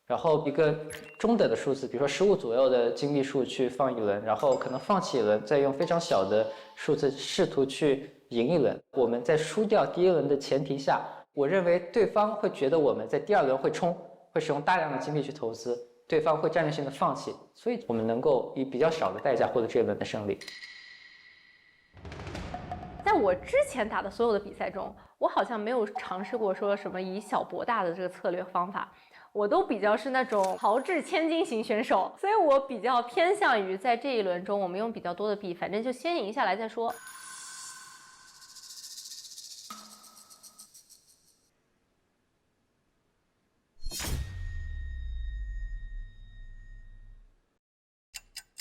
然后一个中等的数字，比如说15左右的金币数去放1轮，然后可能放弃1轮，再用非常小的数字试图去赢1轮。我们在输掉第1轮的前提下，我认为对方会觉得我们在第2轮会冲，会使用大量的金币去投资，对方会战略性的放弃，所以我们能够以比较少的代价获得这一轮的胜利。在我之前打的所有的比赛中，我好像没有尝试过说什么以小博大的这个策略方法。我都比较是那种豪掷千金型选手，所以我比较偏向于在这一轮中我们用比较多的币，反正就先赢下来再说。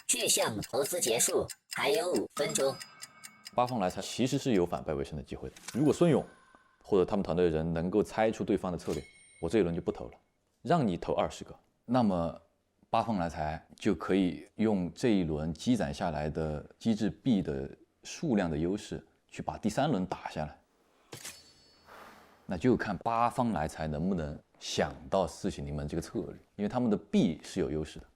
距项目投资结束还有5分钟。八方来财其实是有反败为胜的机会的。如果孙勇或者他们团队的人能够猜出对方的策略，我这一轮就不投了，让你投20个，那么八方来财就可以用这一轮积攒下来的机制币的数量的优势，去把第3轮打下来。那就看八方来财能不能想到四喜临门这个策略，因为他们的币是有优势的。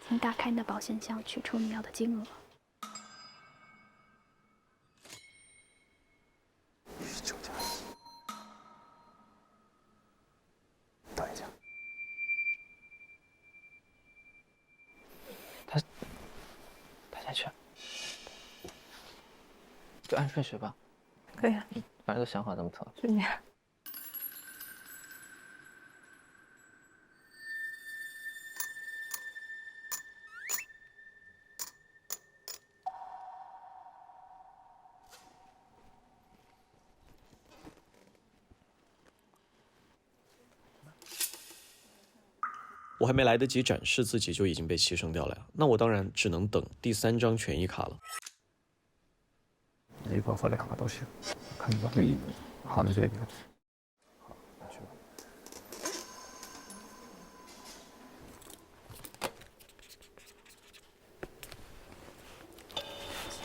请打开你的保险箱，取出你要的金额。19加1，等一下，他下去，就按顺序吧。可以啊，反正都想好怎么投。就这样。我还没来得及展示自己，就已经被牺牲掉了呀。那我当然只能等第3张权益卡了。一个或2个都行，看吧。好，那这个。好，那去吧。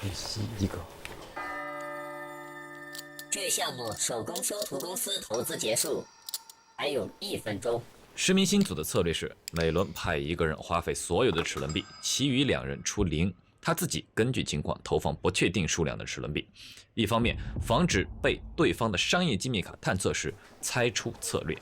31个。据项目手工修图公司投资结束还有1分钟。实名新组的策略是每轮派1个人花费所有的齿轮币，其余2人出0，他自己根据情况投放不确定数量的齿轮币。一方面防止被对方的商业机密卡探测时猜出策略，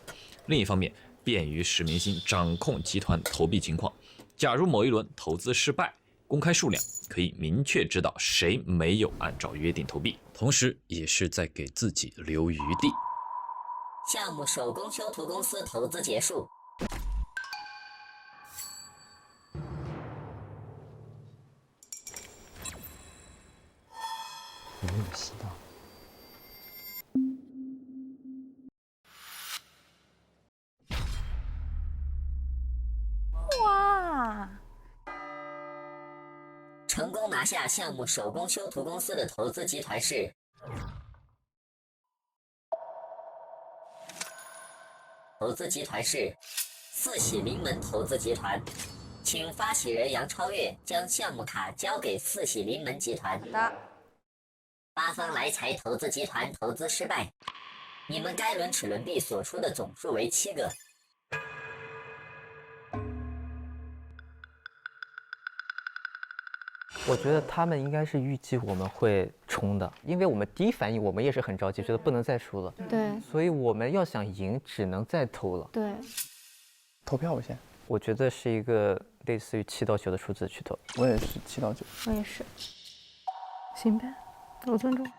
另一方面便于实名新掌控集团投币情况。假如某一轮投资失败，公开数量可以明确知道谁没有按照约定投币，同时也是在给自己留余地。项目手工修图公司投资结束。有没有吸到？哇！成功拿下项目手工修图公司的投资集团是四喜临门投资集团，请发起人杨超越将项目卡交给四喜临门集团。八方来财投资集团投资失败，你们该轮齿轮币所出的总数为7个。我觉得他们应该是预计我们会冲的，因为我们第一反应我们也是很着急，觉得不能再输了。对，所以我们要想赢，只能再投了。对，投票我先。我觉得是一个类似于7到9的数字去投。我也是7到9。我也是。行呗，我尊重。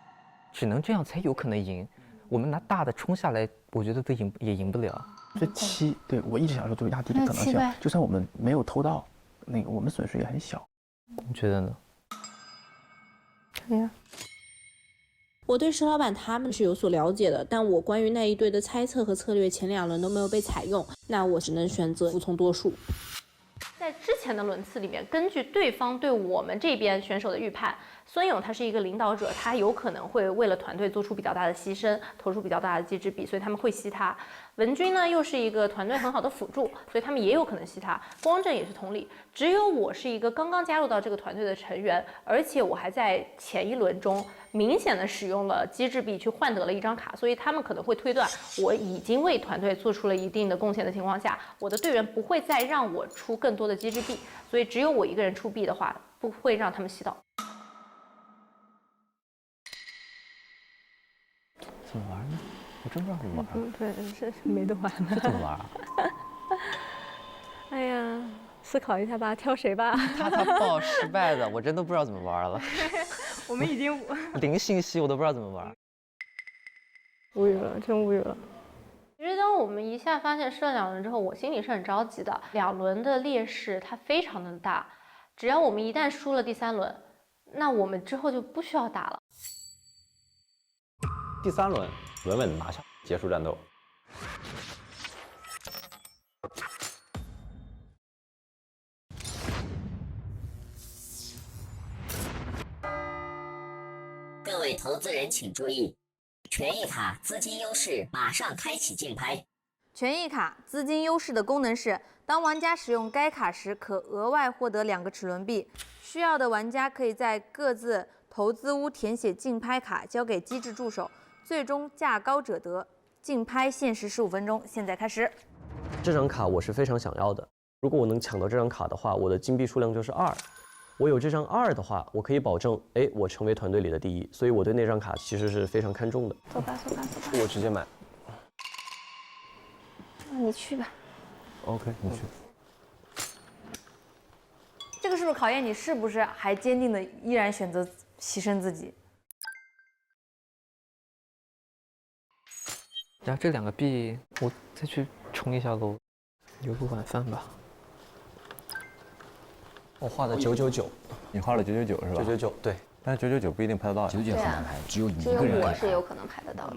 只能这样才有可能赢。我们拿大的冲下来，我觉得都赢不了。这7，对我一直想说就是压低的可能性，就算我们没有偷到，那个我们损失也很小。你觉得呢？可以啊。我对石老板他们是有所了解的，但我关于那一队的猜测和策略前2轮都没有被采用，那我只能选择服从多数。在之前的轮次里面，根据对方对我们这边选手的预判，孙勇他是一个领导者，他有可能会为了团队做出比较大的牺牲，投出比较大的机制币，所以他们会吸他。文君呢又是一个团队很好的辅助，所以他们也有可能吸他。光正也是同理，只有我是一个刚刚加入到这个团队的成员，而且我还在前1轮中明显的使用了机制币去换得了1张卡，所以他们可能会推断我已经为团队做出了一定的贡献的情况下，我的队员不会再让我出更多的机制币，所以只有我一个人出币的话，不会让他们吸到。怎么玩呢？我真不知道怎么玩。对，是没得玩了。这怎么玩啊？哎呀，思考一下吧，挑谁吧。他报失败的，我真的不知道怎么玩了。我们已经零信息，我都不知道怎么玩。无语了，真无语了。其实当我们一下发现失了2轮之后，我心里是很着急的。2轮的劣势它非常的大，只要我们一旦输了第3轮，那我们之后就不需要打了。第3轮稳稳拿下，结束战斗。各位投资人请注意，权益卡资金优势马上开启竞拍。权益卡资金优势的功能是，当玩家使用该卡时，可额外获得2个齿轮币。需要的玩家可以在各自投资屋填写竞拍卡，交给机制助手，最终价高者得。竞拍限时15分钟，现在开始。这张卡我是非常想要的，如果我能抢到这张卡的话，我的金币数量就是2。我有这张2的话，我可以保证，我成为团队里的第1，所以我对那张卡其实是非常看重的。走吧，走吧，走吧。我直接买。那你去吧。OK， 你去。这个是不是考验你是不是还坚定的依然选择牺牲自己？然后这2个币，我再去冲一下楼，留个晚饭吧。我画的999，你画了999是吧？999，对。但是999不一定拍得到呀。999很难拍，只有你一只有个人我是有可能拍得到的。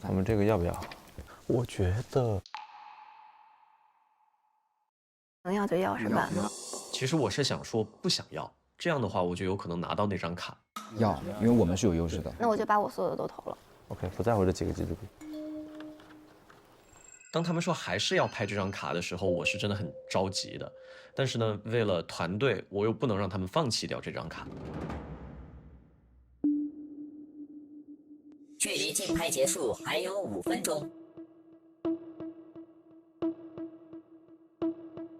我们这个要不要？我觉得能要就要是吧？其实我是想说不想要，这样的话我就有可能拿到那张卡。要，因为我们是有优势的。那我就把我所有的都投了。OK， 不在乎这几个机制币。当他们说还是要拍这张卡的时候，我是真的很着急的。但是呢，为了团队，我又不能让他们放弃掉这张卡。距离竞拍结束还有5分钟。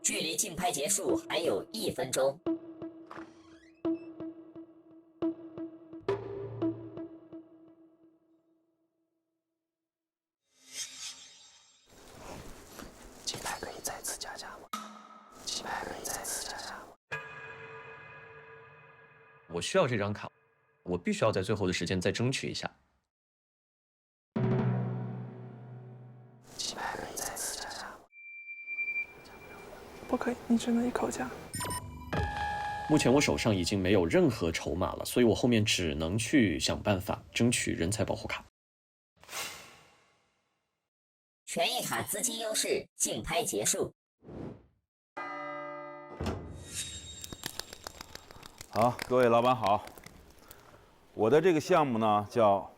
距离竞拍结束还有1分钟。竞拍可以再次加价吗？竞拍可以再次加价吗？我需要这张卡，我必须要在最后的时间再争取一下。竞拍可以再次加价吗？不可以，你只能一口价。目前我手上已经没有任何筹码了，所以我后面只能去想办法争取人才保护卡。权益卡资金优势，竞拍结束。好，各位老板好。我的这个项目呢叫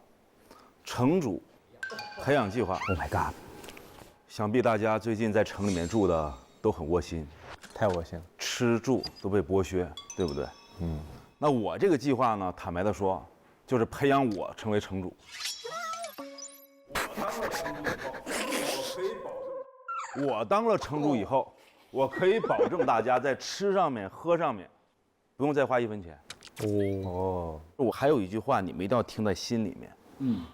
城主培养计划。Oh my god！ 想必大家最近在城里面住的都很窝心，太窝心了，吃住都被剥削，对不对？那我这个计划呢，坦白的说，就是培养我成为城主。我当了城主以后，我可以保证大家在吃上面、喝上面，不用再花1分钱。我还有一句话，你们一定要听在心里面。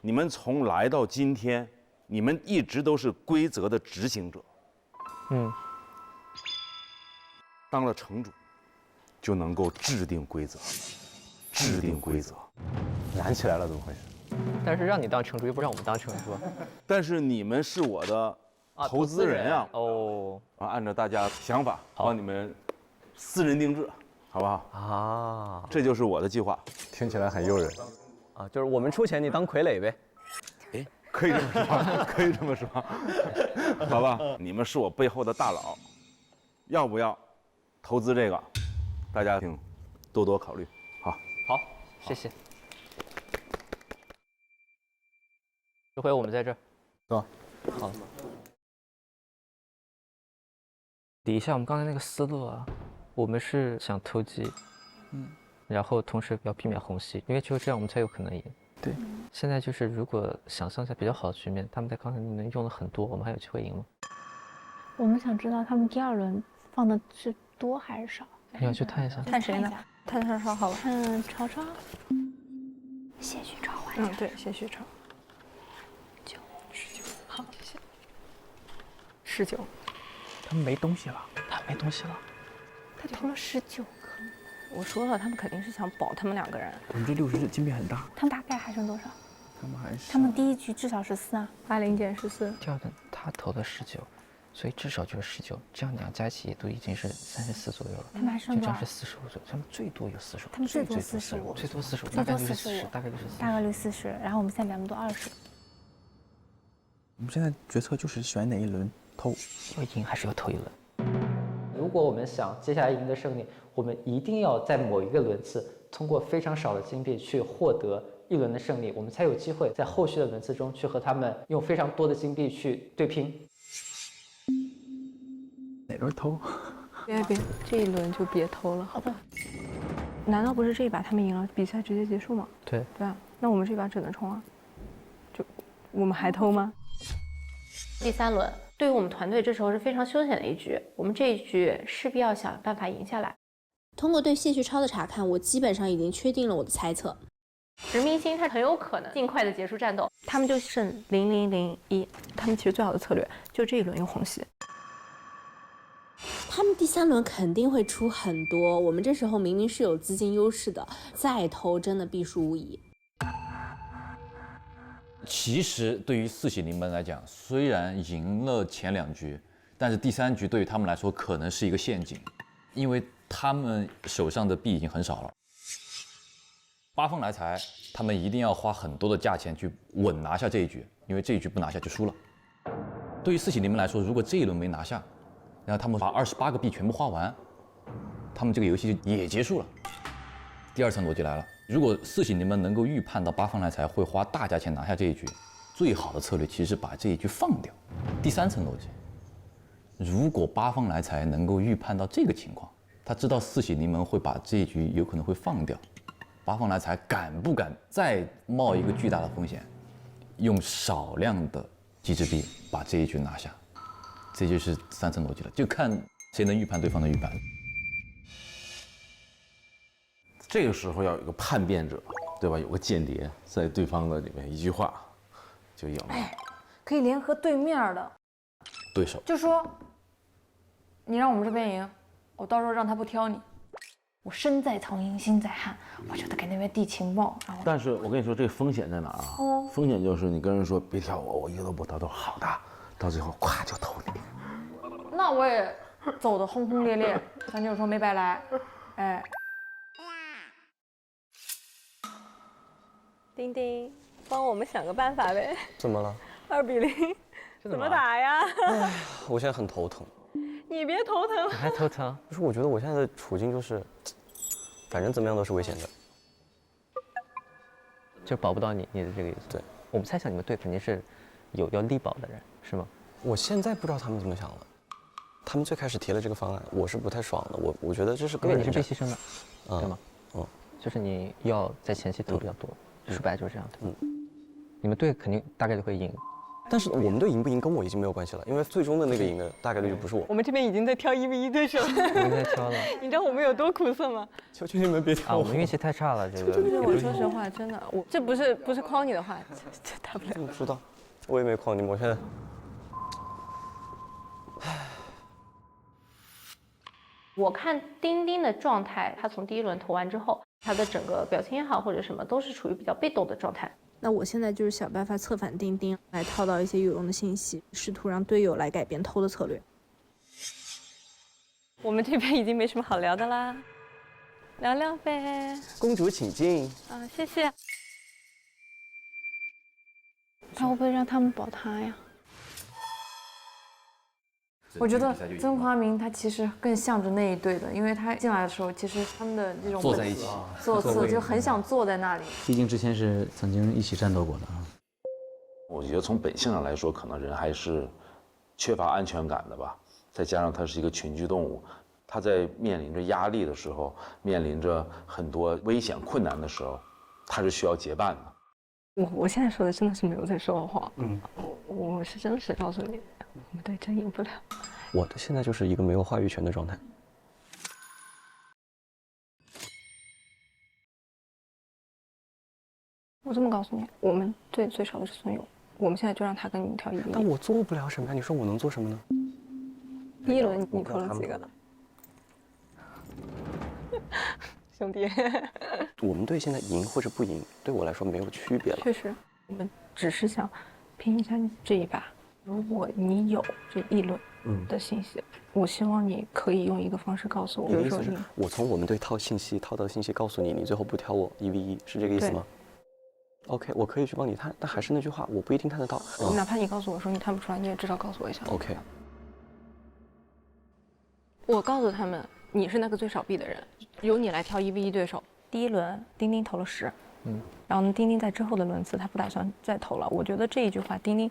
你们从来到今天，你们一直都是规则的执行者。当了城主，就能够制定规则。制定规则，燃起来了，怎么回事？但是让你当城主，又不让我们当城主。但是你们是我的投资人啊！按照大家想法帮你们私人定制，好不好？啊，这就是我的计划，听起来很诱人啊！就是我们出钱，你当傀儡呗。可以这么说，可以这么说，好吧？你们是我背后的大佬，要不要投资这个？大家请多多考虑。好，谢谢。这回我们在这儿，走。好。理一下我们刚才那个思路啊，我们是想投机，然后同时要避免红吸，因为只有这样我们才有可能赢。对。现在就是如果想象一下比较好的局面，他们在刚才那轮用了很多，我们还有机会赢吗？我们想知道他们第2轮放的是多还是少？你要去探一下。看谁呢？看超超好了。看超超。谢旭超玩家。对，谢旭超。19，好，谢谢。19。他们没东西了，他没东西了。他投了19个。我说了，他们肯定是想保他们2个人。我们这60金币很大，他们大概还剩多少？他们还是他们第一局至少14啊，80减14。第二轮他投了19，所以至少就是19，这样2加起都已经是34左右了。他们还剩多少？就这样是45左右，他们最多有45。他们最多45，最多45，最多45，大概率是大概率40。然后我们现在比他们多20。我们现在决策就是选哪一轮偷，要赢还是要偷一轮？如果我们想接下来赢得胜利，我们一定要在某一个轮次通过非常少的金币去获得1轮的胜利，我们才有机会在后续的轮次中去和他们用非常多的金币去对拼。哪轮偷？别，这一轮就别偷了。好的。难道不是这一把他们赢了，比赛直接结束吗？对。对啊，那我们这把只能冲啊。就我们还偷吗？第3轮对于我们团队这时候是非常凶险的一局，我们这一局势必要想办法赢下来。通过对谢旭超的查看，我基本上已经确定了我的猜测。殖民星他很有可能尽快的结束战斗，他们就剩0001，他们其实最好的策略就这一轮用红旗。他们第3轮肯定会出很多，我们这时候明明是有资金优势的，再偷真的必输无疑。其实对于四喜临门来讲，虽然赢了前2局，但是第3局对于他们来说可能是一个陷阱，因为他们手上的币已经很少了。八方来财，他们一定要花很多的价钱去稳拿下这一局，因为这一局不拿下就输了。对于四喜临门来说，如果这一轮没拿下，然后他们把28个币全部花完，他们这个游戏就也结束了。第2层逻辑来了。如果四喜临门能够预判到八方来财会花大价钱拿下这一局，最好的策略其实是把这一局放掉。第3层逻辑，如果八方来财能够预判到这个情况，他知道四喜临门会把这一局有可能会放掉，八方来财敢不敢再冒一个巨大的风险，用少量的机制币把这一局拿下？这就是3层逻辑了，就看谁能预判对方的预判。这个时候要有一个叛变者，对吧？有个间谍在对方的里面，一句话就赢了。可以联合对面的对手，就说你让我们这边赢，我到时候让他不挑你。我身在曹营心在汉，我觉得给那边递情报。然后，但是我跟你说，这个风险在哪儿啊？风险就是你跟人说别挑我，我一个都不挑，都好的，到最后咵就投你。那我也走得轰轰烈烈，咱就是说没白来，哎。丁丁，帮我们想个办法呗。怎么了？2比0，怎么打呀？我现在很头疼。你别头疼了。还头疼？不是，我觉得我现在的处境就是，反正怎么样都是危险的。就保不到你的这个意思。对，我们猜想你们队肯定是有要力保的人，是吗？我现在不知道他们怎么想的。他们最开始提了这个方案，我是不太爽的。我觉得这是个人。因为你是被牺牲的，对吗？嗯，就是你要在前期投比较多。说白了就是这样的。你们队肯定大概率会赢，但是我们队赢不赢跟我已经没有关系了，因为最终的那个赢的大概率就不是我。我们这边已经在挑1v1对手了。我们在挑了。你知道我们有多苦涩吗？求求你们别挑我们运气太差了，这个。我说实话，真的，这不是诓你的话，这大不了。我知道，我也没诓你们，我现在。我看丁丁的状态，他从第1轮投完之后，他的整个表情也好或者什么，都是处于比较被动的状态。那我现在就是想办法策反丁丁，来套到一些有用的信息，试图让队友来改变偷的策略。我们这边已经没什么好聊的啦，聊聊呗。公主请进。啊，谢谢。他会不会让他们保他呀？我觉得曾华明他其实更像着那一队的，因为他进来的时候，其实他们的这种坐在一起，坐次就很想坐在那里。毕竟之前是曾经一起战斗过的啊。我觉得从本性上来说，可能人还是缺乏安全感的吧。再加上他是一个群居动物，他在面临着压力的时候，面临着很多危险困难的时候，他是需要结伴的。我现在说的真的是没有在说谎，我是真实告诉你，我们队真赢不了。我的现在就是一个没有话语权的状态。我这么告诉你，我们队最少的是孙勇，我们现在就让他跟你们挑1v1。但我做不了什么呀？你说我能做什么呢？第1轮你投了几个？兄弟。我们队现在赢或者不赢，对我来说没有区别了。确实，我们只是想拼一下这一把。如果你有这议论的信息，我希望你可以用一个方式告诉我。你的意思是我从我们队套到信息告诉你，你最后不挑我1v1，是这个意思吗？OK， 我可以去帮你探，但还是那句话，我不一定探得到。哪怕你告诉我说你探不出来，你也至少告诉我一下。OK。我告诉他们，你是那个最少币的人，由你来挑1v1对手。第一轮丁丁投了10，然后呢，丁丁在之后的轮次他不打算再投了。我觉得这一句话，丁丁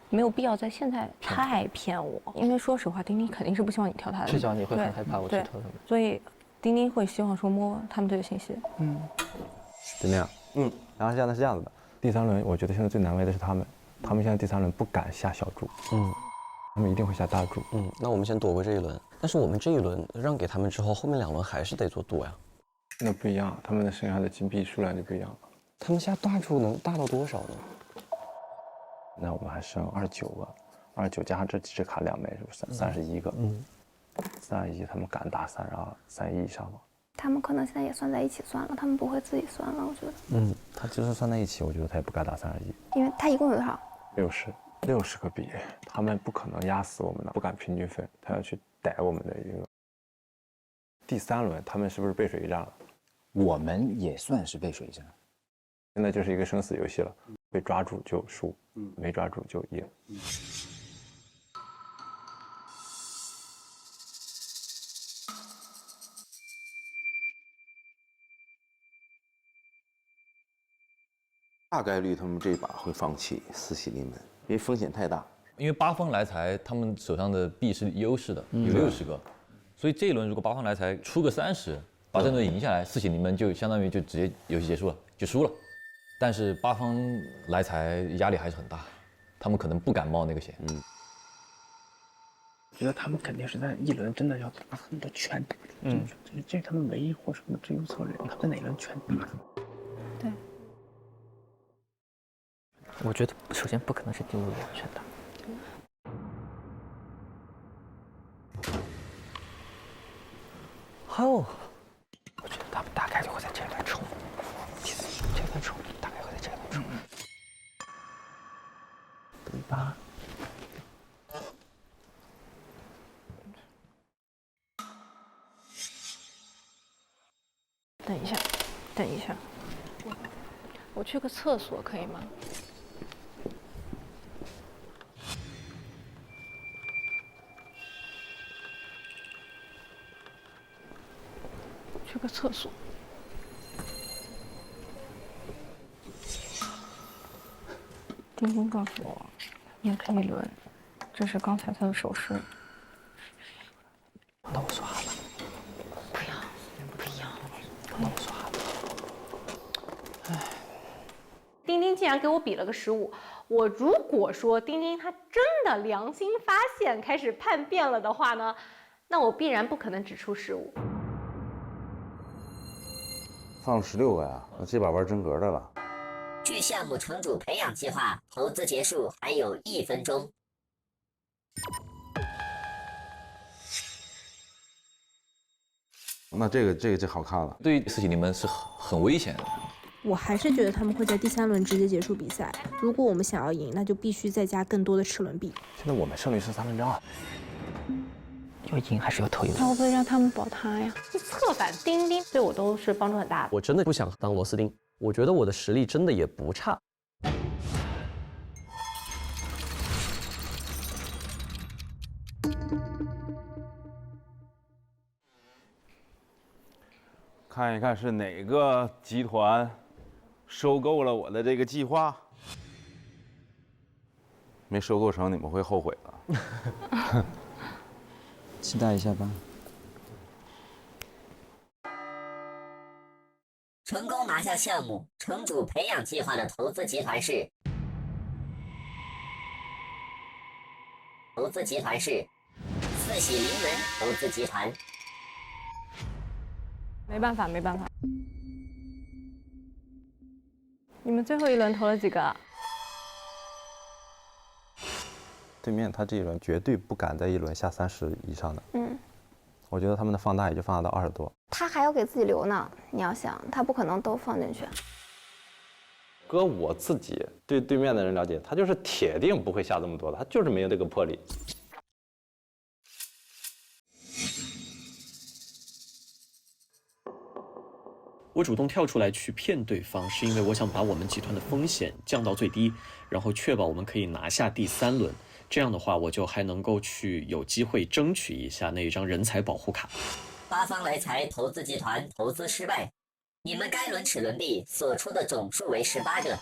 没有必要在现在太骗我，因为说实话，丁丁肯定是不希望你挑他的。至少你会很害怕我去投他们。所以，丁丁会希望说摸他们队的信息。怎么样？然后现在是这样子的，第3轮我觉得现在最难为的是他们现在第3轮不敢下小注，他们一定会下大注。那我们先躲过这一轮，但是我们这一轮让给他们之后，后面2轮还是得做赌呀。那不一样，他们的剩下的金币数量就不一样了。他们下大注能大到多少呢？那我们还剩29个，29加上这几只卡2枚，是不是31个？31，他们敢打3亿以上吗？他们可能现在也算在一起算了，他们不会自己算了，我觉得。他就是算在一起，我觉得他也不敢打32亿，因为他一共有多少？60个币，他们不可能压死我们的，不敢平均分，他要去逮我们的一个。第3轮他们是不是背水一战了？我们也算是背水一战。现在就是一个生死游戏了，被抓住就输，没抓住就赢。大概率他们这把会放弃四喜临门，因为风险太大。因为8方来财，他们手上的币是优势的，有60个，所以这一轮如果8方来财出个30，把这轮赢下来，四喜临门就相当于就直接游戏结束了，就输了。但是8方来财压力还是很大，他们可能不敢冒那个险。我觉得他们肯定是在一轮真的要打很多全打，这是他们唯一获胜的最优策略。他们在哪一轮全打？对。我觉得首先不可能是第5轮全打。哦，我觉得他们大概率会在这一轮冲，这一轮冲，大概会在这一轮冲。对吧？等一下，我去个厕所可以吗？去个厕所。丁丁告诉我，验这一轮，这是刚才他的手势。那我刷了。不要。那我刷了。丁丁竟然给我比了个15，我如果说丁丁他真的良心发现，开始叛变了的话呢，那我必然不可能只出15。放了16个呀，那这把玩真格的了。距项目城主培养计划投资结束还有1分钟。那这好看了。对于四喜临门是很危险的。我还是觉得他们会在第3轮直接结束比赛。如果我们想要赢，那就必须再加更多的齿轮币。现在我们胜率是2分之2。要赢还是要投一轮？那会不会让他们保他呀？策反丁丁对我都是帮助很大的。我真的不想当螺丝钉，我觉得我的实力真的也不差。看一看是哪个集团收购了我的这个计划。没收购成，你们会后悔的。期待一下吧。成功拿下项目城主培养计划的投资集团是四喜临门投资集团。没办法。你们最后一轮投了几个？对面他这一轮绝对不敢在一轮下30以上的。我觉得他们的放大也就放大到20多。他还要给自己留呢，你要想，他不可能都放进去。搁我自己对对面的人了解，他就是铁定不会下这么多的，他就是没有这个魄力。我主动跳出来去骗对方，是因为我想把我们集团的风险降到最低，然后确保我们可以拿下第3轮。这样的话，我就还能够去有机会争取一下那一张人才保护卡。八方来财投资集团投资失败，你们该轮齿轮币所出的总数为18个。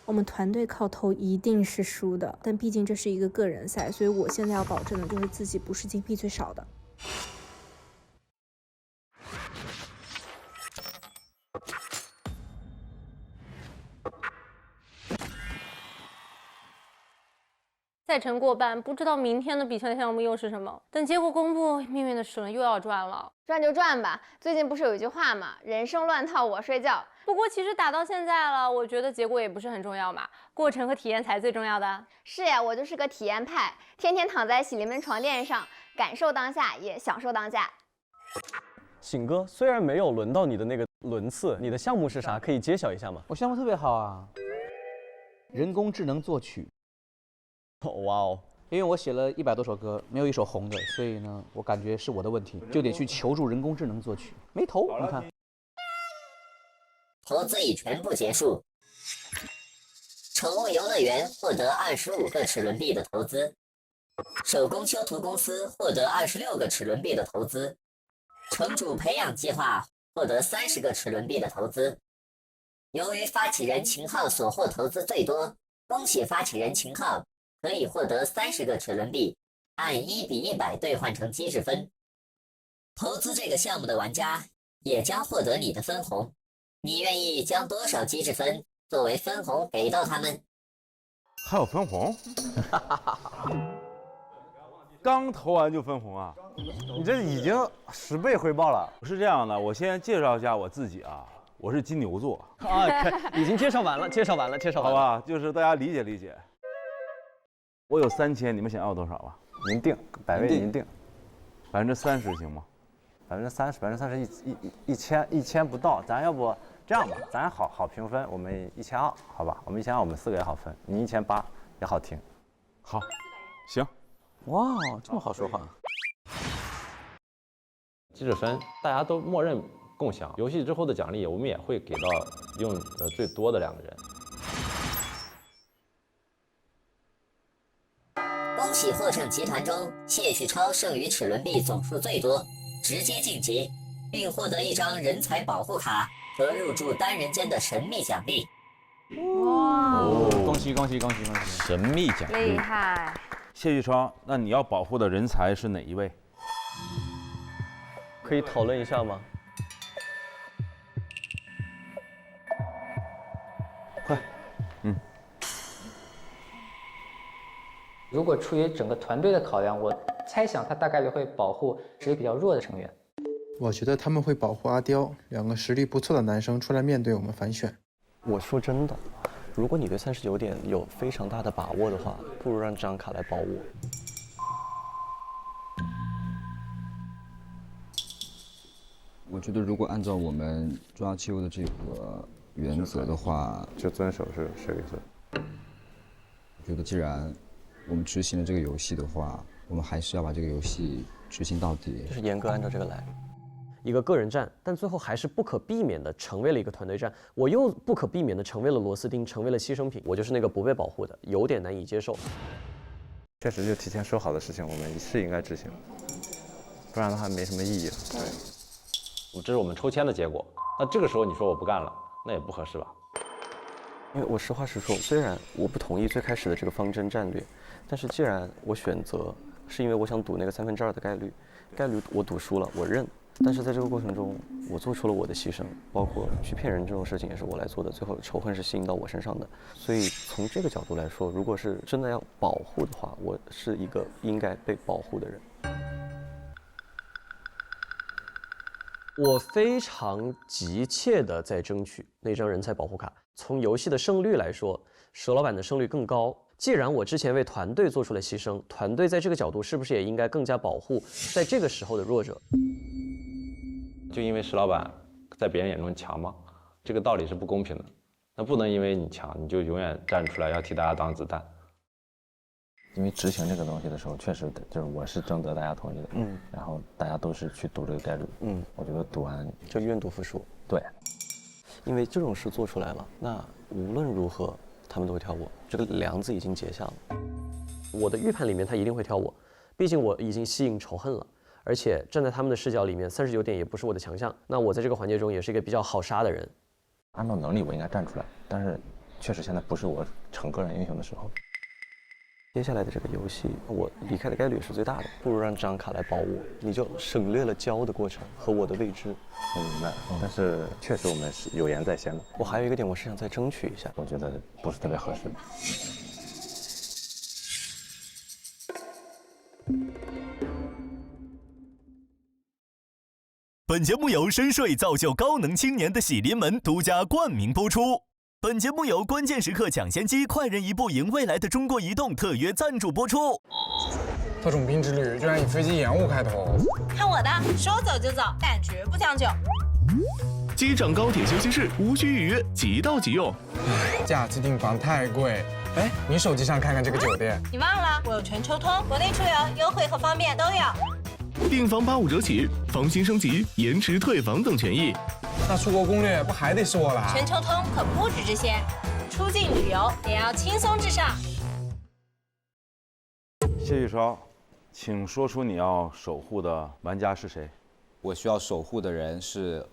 我们团队靠投一定是输的，但毕竟这是一个个人赛，所以我现在要保证的就是自己不是金币最少的。赛程过半，不知道明天的比赛项目又是什么。等结果公布，命运的齿轮又要转了。转就转吧，最近不是有一句话吗？人生乱套我睡觉。不过其实打到现在了，我觉得结果也不是很重要嘛，过程和体验才最重要的。是呀，我就是个体验派，天天躺在洗临门床垫上，感受当下，也享受当下。醒哥，虽然没有轮到你的那个轮次，你的项目是啥？可以揭晓一下吗？我项目特别好啊，人工智能作曲。哇哦！因为我写了100多首歌，没有一首红的，所以呢，我感觉是我的问题，就得去求助人工智能作曲。没投，你看。投资已全部结束。宠物游乐园获得25个齿轮币的投资，手工修图公司获得26个齿轮币的投资，城主培养计划获得30个齿轮币的投资。由于发起人秦昊所获投资最多，恭喜发起人秦昊可以获得30个齿轮币，按1:100兑换成机制分。投资这个项目的玩家也将获得你的分红，你愿意将多少机制分作为分红给到他们？还有分红？刚投完就分红啊？你这已经10倍回报了。是这样的，我先介绍一下我自己啊，我是金牛座啊，已经介绍完了，介绍完了，好吧，就是大家理解理解。我有3000，你们想要多少啊？您定，100位您定，30%行吗？30%，1000不到，咱要不这样吧，咱好评分，我们1200，好吧？我们1200，我们4个也好分，你1800也好听。好，行。哇，这么好说话。机制分大家都默认共享，游戏之后的奖励我们也会给到用的最多的2个人。恭喜获胜集团中谢旭超剩余齿轮币总数最多，直接晋级，并获得一张人才保护卡和入住单人间的神秘奖励。哇！恭喜恭喜恭喜恭喜！神秘奖励，厉害！谢旭超，那你要保护的人才是哪一位？可以讨论一下吗？快，如果出于整个团队的考量，我猜想他大概率会保护实力比较弱的成员。我觉得他们会保护阿刁，2个实力不错的男生出来面对我们反选。我说真的，如果你对39点有非常大的把握的话，不如让这张卡来保我。我觉得如果按照我们抓阄的这个原则的话，就遵守是1岁。我觉得既然我们执行了这个游戏的话，我们还是要把这个游戏执行到底。就是严格按照这个来。一个个人战，但最后还是不可避免的成为了一个团队战。我又不可避免的成为了螺丝钉，成为了牺牲品。我就是那个不被保护的，有点难以接受。确实，就提前说好的事情，我们是应该执行，不然的话没什么意义了。对，这是我们抽签的结果。那这个时候你说我不干了，那也不合适吧？因为我实话实说，虽然我不同意最开始的这个方针战略，但是既然我选择，是因为我想赌那个2/3的概率我赌输了，我认。但是在这个过程中，我做出了我的牺牲，包括去骗人这种事情也是我来做的，最后仇恨是吸引到我身上的。所以从这个角度来说，如果是真的要保护的话，我是一个应该被保护的人。我非常急切的在争取那张人才保护卡。从游戏的胜率来说，佘老板的胜率更高。既然我之前为团队做出了牺牲，团队在这个角度是不是也应该更加保护在这个时候的弱者？就因为石老板在别人眼中强吗？这个道理是不公平的。那不能因为你强，你就永远站出来要替大家挡子弹。因为执行这个东西的时候，确实就是我是征得大家同意的，然后大家都是去读这个概率，我觉得读完就愿赌服输。对，因为这种事做出来了，那无论如何他们都会挑我，这个梁子已经结下了。我的预判里面他一定会挑我，毕竟我已经吸引仇恨了，而且站在他们的视角里面，39点也不是我的强项，那我在这个环节中也是一个比较好杀的人。按照能力我应该站出来，但是确实现在不是我逞个人英雄的时候。接下来的这个游戏，我离开的概率是最大的，不如让这张卡来保我，你就省略了教的过程和我的未知。我明白，但是确实我们是有言在先的。我还有一个点，我是想再争取一下，我觉得不是特别合适。本节目由深睡造就高能青年的喜临门独家冠名播出。本节目由关键时刻抢先机快人一步赢未来的中国移动特约赞助播出。特种兵之旅居然以飞机延误开头，看我的，说走就走，但绝不将就。机场高铁休息室无需预约，即到即用。假期订房太贵。哎，你手机上看看这个酒店。你忘了，我有全球通，国内出游优惠和方便都有。订房85折起，房型升级、延迟退房等权益。那出国攻略不还得是我来？全球通可不止这些，出境旅游也要轻松至上。谢玉超，请说出你要守护的玩家是谁？我需要守护的人是，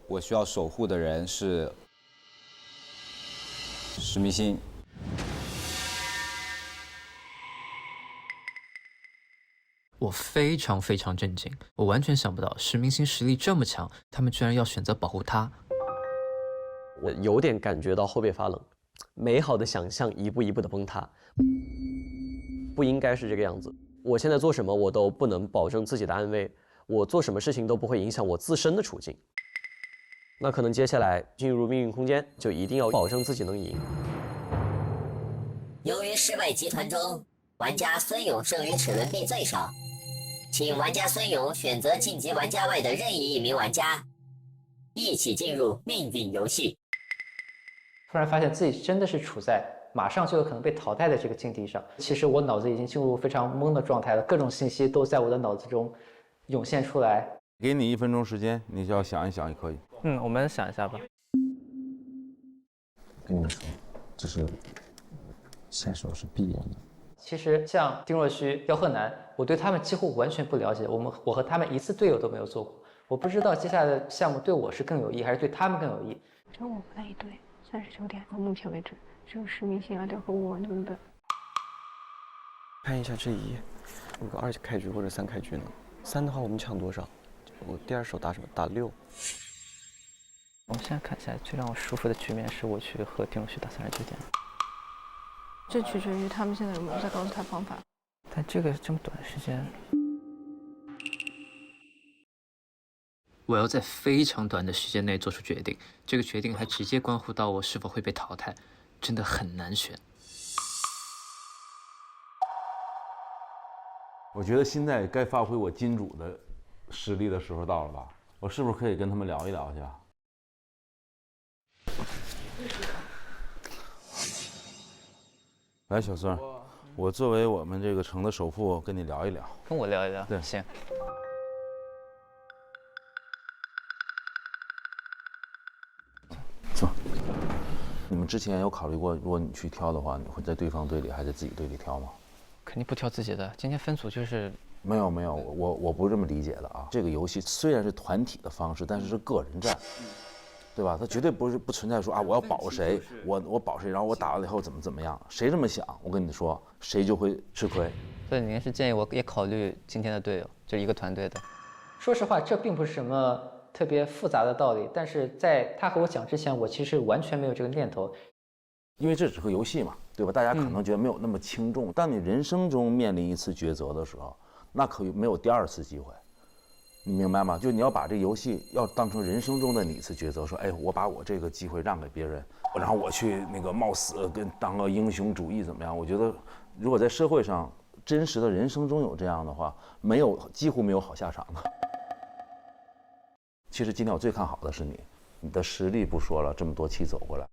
我需要守护的人是石明星。我非常震惊，我完全想不到石明星实力这么强，他们居然要选择保护他。我有点感觉到后背发冷，美好的想象一步一步的崩塌，不应该是这个样子。我现在做什么我都不能保证自己的安危，我做什么事情都不会影响我自身的处境。那可能接下来进入命运空间，就一定要保证自己能赢。由于失败集团中，玩家孙勇剩余齿轮币最少。请玩家孙勇选择晋级玩家外的任意一名玩家，一起进入命运游戏。突然发现自己真的是处在马上就有可能被淘汰的这个境地上。其实我脑子已经进入非常懵的状态了，各种信息都在我的脑子中涌现出来。给你1分钟时间，你就要想一想也可以。我们想一下吧。跟你们说，就是先手是必赢的。其实像丁若虚、姚鹤南，我对他们几乎完全不了解，我和他们一次队友都没有做过，我不知道接下来的项目对我是更有益，还是对他们更有益。只有我们那一队39点，到目前为止只有石明星、阿刁和吴文的文本。看一下这一页，有个2开局或者3开局呢？3的话我们抢多少？我第2手打什么？打6。我现在看起来最让我舒服的局面是我去和丁若虚打39点。这取决于他们现在有没有在告诉他方法。但这个这么短的时间，我要在非常短的时间内做出决定，这个决定还直接关乎到我是否会被淘汰，真的很难选。我觉得现在该发挥我金主的实力的时候到了吧？我是不是可以跟他们聊一聊去？来，小孙，我作为我们这个城的首富，跟你聊一聊。跟我聊一聊。对，行。坐。你们之前有考虑过，如果你去挑的话，你会在对方队里还是在自己队里挑吗？肯定不挑自己的。今天分组就是。没有，我不是这么理解的啊。这个游戏虽然是团体的方式，但是是个人战。对吧？他绝对不存在说啊，我要保谁，我保谁，然后我打了以后怎么样？谁这么想，我跟你说，谁就会吃亏。所以您是建议我也考虑今天的队友，就一个团队的。说实话，这并不是什么特别复杂的道理，但是在他和我讲之前，我其实完全没有这个念头。因为这只是个游戏嘛，对吧？大家可能觉得没有那么轻重。当你人生中面临一次抉择的时候，那可没有第二次机会，你明白吗？就你要把这个游戏要当成人生中的你一次抉择，说，哎，我把我这个机会让给别人，然后我去那个冒死跟当个英雄主义怎么样？我觉得，如果在社会上真实的人生中有这样的话，几乎没有好下场的。其实今天我最看好的是你的实力不说了，这么多期走过来。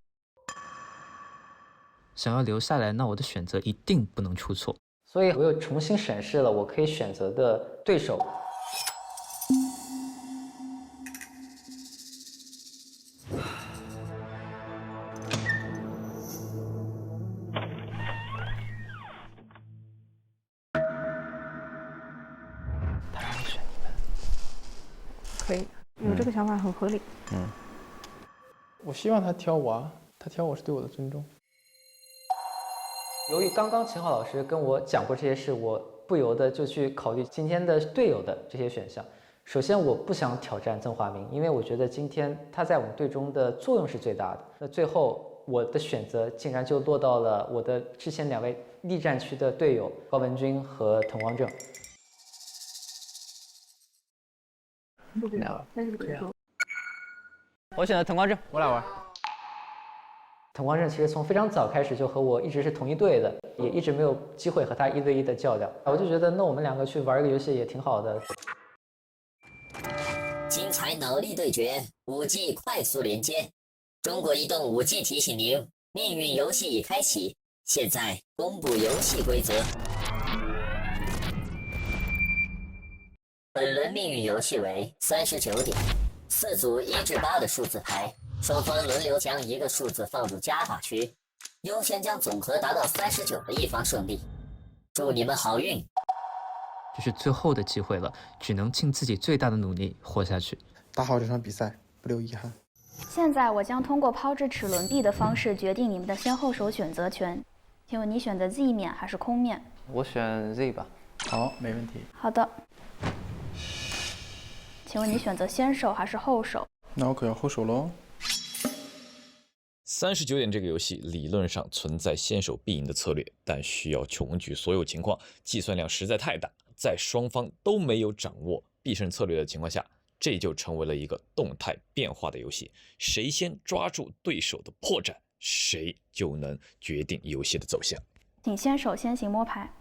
想要留下来，那我的选择一定不能出错。所以我又重新审视了我可以选择的对手。可以，有这个想法很合理。我希望他挑我啊，他挑我是对我的尊重。由于刚刚秦昊老师跟我讲过这些事，我不由得就去考虑今天的队友的这些选项。首先，我不想挑战曾华明，因为我觉得今天他在我们队中的作用是最大的。那最后，我的选择竟然就落到了我的之前2位力战区的队友高文君和滕光正。我选择滕光正，我俩玩。滕光正其实从非常早开始就和我一直是同一队的，也一直没有机会和他1对1的较量。我就觉得，那我们2个去玩一个游戏也挺好的。精彩脑力对决，5G 快速连接。中国移动5G 提醒您，命运游戏已开启，现在公布游戏规则。本轮命运游戏为39点，4组1至8的数字牌。双方轮流将一个数字放入加法区，优先将总和达到39的一方胜利。祝你们好运！这是最后的机会了，只能尽自己最大的努力活下去，打好这场比赛，不留遗憾。现在我将通过抛掷齿轮币的方式决定你们的先后手选择权。请问你选择 Z 面还是空面？我选 Z 吧。好，没问题。好的。请问你选择先手还是后手？那我可要后手喽。39点这个游戏理论上存在先手必赢的策略，但需要穷举所有情况，计算量实在太大，在双方都没有掌握必胜策略的情况下，这就成为了一个动态变化的游戏。谁先抓住对手的破绽，谁就能决定游戏的走向。请先手先行摸牌。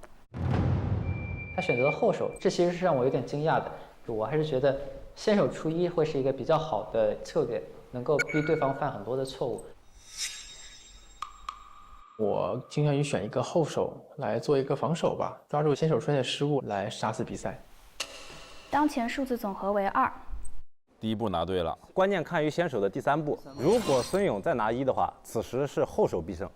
他选择了后手，这其实是让我有点惊讶的。我还是觉得先手出1会是一个比较好的策略，能够逼对方犯很多的错误。我倾向于选一个后手来做一个防守吧，抓住先手出现的失误来杀死比赛。当前数字总和为2。第1步拿对了，关键看于先手的第3步。如果孙勇再拿1的话，此时是后手必胜。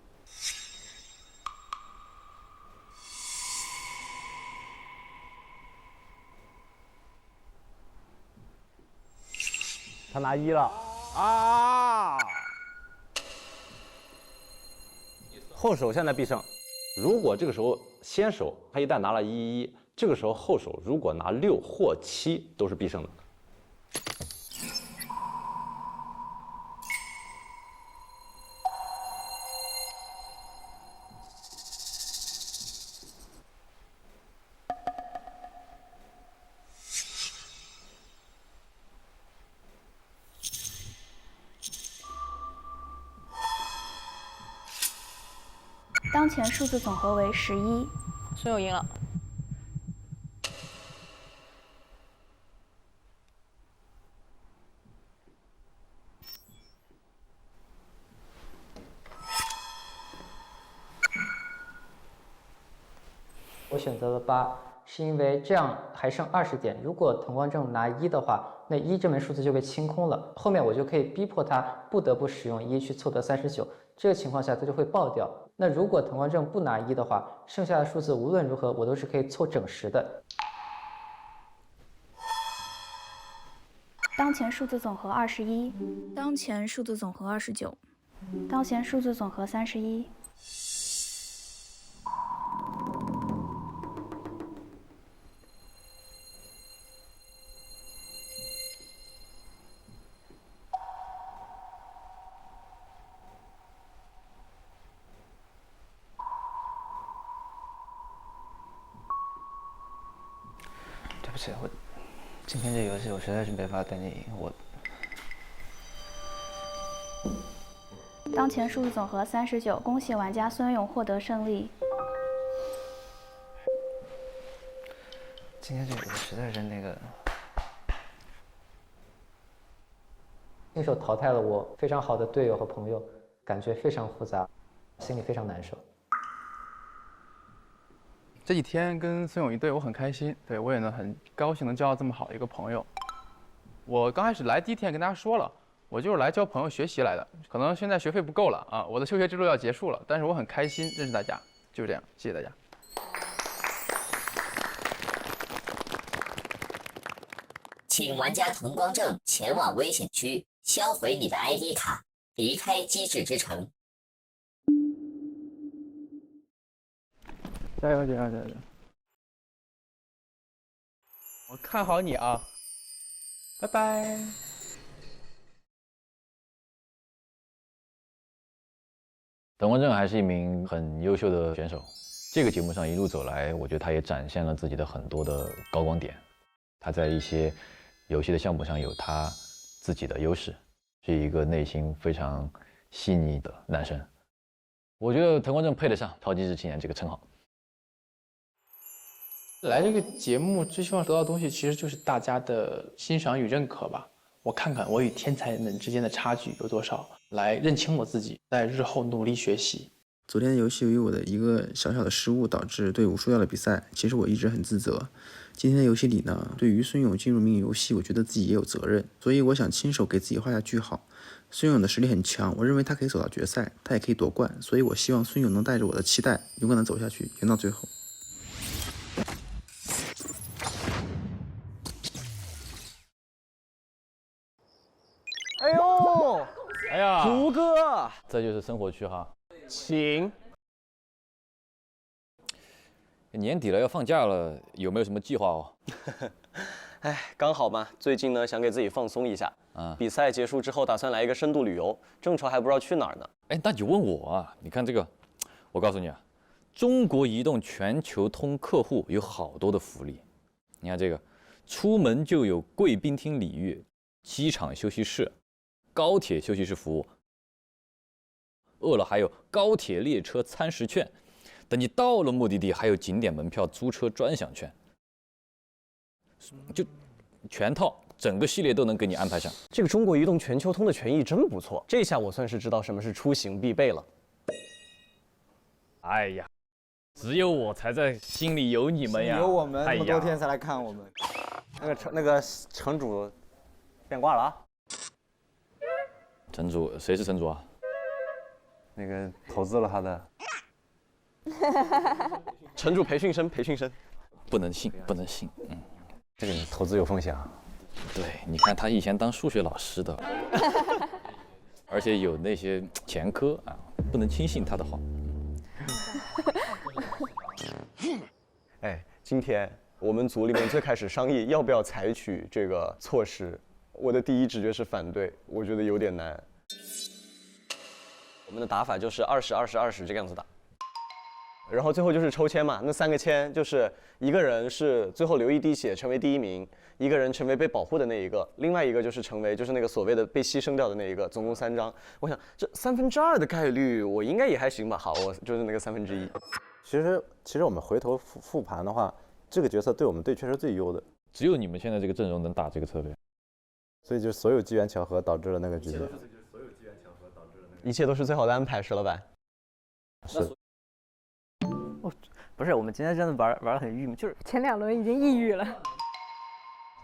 他拿1了啊！后手现在必胜。如果这个时候先手他一旦拿了111，这个时候后手如果拿6或7都是必胜的。当前数字总和为11。孙勇赢了。我选择了8，是因为这样还剩20点。如果滕光正拿1的话，那1这枚数字就被清空了，后面我就可以逼迫他不得不使用1去凑得39。这个情况下他就会爆掉。那如果滕光正不拿1的话，剩下的数字无论如何我都是可以凑整10的。当前数字总和21。当前数字总和29。当前数字总和31。不起，我今天这游戏我实在是没法带你赢。当前数字总和39，恭喜玩家孙勇获得胜利。今天这个实在是那个。新手淘汰了我非常好的队友和朋友，感觉非常复杂，心里非常难受。这几天跟孙勇一队，我很开心，对我也能很高兴能交到这么好的一个朋友。我刚开始来第一天跟大家说了，我就是来交朋友学习来的，可能现在学费不够了啊，我的休学之路要结束了，但是我很开心认识大家，就是这样，谢谢大家。请玩家滕光正前往危险区，销毁你的 ID 卡，离开机智之城。加油，加油，加油！我看好你啊！拜拜。滕光正还是一名很优秀的选手，这个节目上一路走来，我觉得他也展现了自己的很多的高光点。他在一些游戏的项目上有他自己的优势，是一个内心非常细腻的男生。我觉得滕光正配得上超机智青年这个称号。来这个节目最希望得到的东西，其实就是大家的欣赏与认可吧。我看看我与天才们之间的差距有多少，来认清我自己，在日后努力学习。昨天的游戏由于我的一个小小的失误，导致队伍输掉了比赛。其实我一直很自责。今天的游戏里呢，对于孙勇进入命运游戏，我觉得自己也有责任，所以我想亲手给自己画下句号。孙勇的实力很强，我认为他可以走到决赛，他也可以夺冠，所以我希望孙勇能带着我的期待，勇敢的走下去，赢到最后。哎呦，哎呀，胡哥，这就是生活区哈。请。年底了，要放假了，有没有什么计划哦？哎，刚好嘛，最近呢想给自己放松一下。比赛结束之后，打算来一个深度旅游，正愁还不知道去哪儿呢。哎，那你就问我啊，你看这个，我告诉你啊，中国移动全球通客户有好多的福利。你看这个，出门就有贵宾厅礼遇、机场休息室、高铁休息室服务。饿了还有高铁列车餐食券，等你到了目的地还有景点门票、租车专享券，就全套整个系列都能给你安排上。这个中国移动全球通的权益真不错，这下我算是知道什么是出行必备了。哎呀，只有我才在心里有你们呀！有我们那么多天才来看我们。那个城主变卦了啊！城主谁是城主啊？那个投资了他的。城主培训生，不能信，不能信。这个投资有风险啊。对，你看他以前当数学老师的，而且有那些前科啊，不能轻信他的话。哎，今天我们组里面最开始商议要不要采取这个措施，我的第一直觉是反对，我觉得有点难。我们的打法就是20-20-20这个样子打，然后最后就是抽签嘛，那3个签就是一个人是最后流一滴血成为第1名，一个人成为被保护的那一个，另外一个就是成为就是那个所谓的被牺牲掉的那一个，总共3张。我想这2/3的概率我应该也还行吧，好，我就是那个1/3。其实我们回头复盘的话，这个角色对我们队确实最优的。只有你们现在这个阵容能打这个策略，所以就所有机缘巧合导致了那个局面。一切都是最好的安排，石老板。是。不是，我们今天真的玩得很郁闷，就是前2轮已经抑郁了，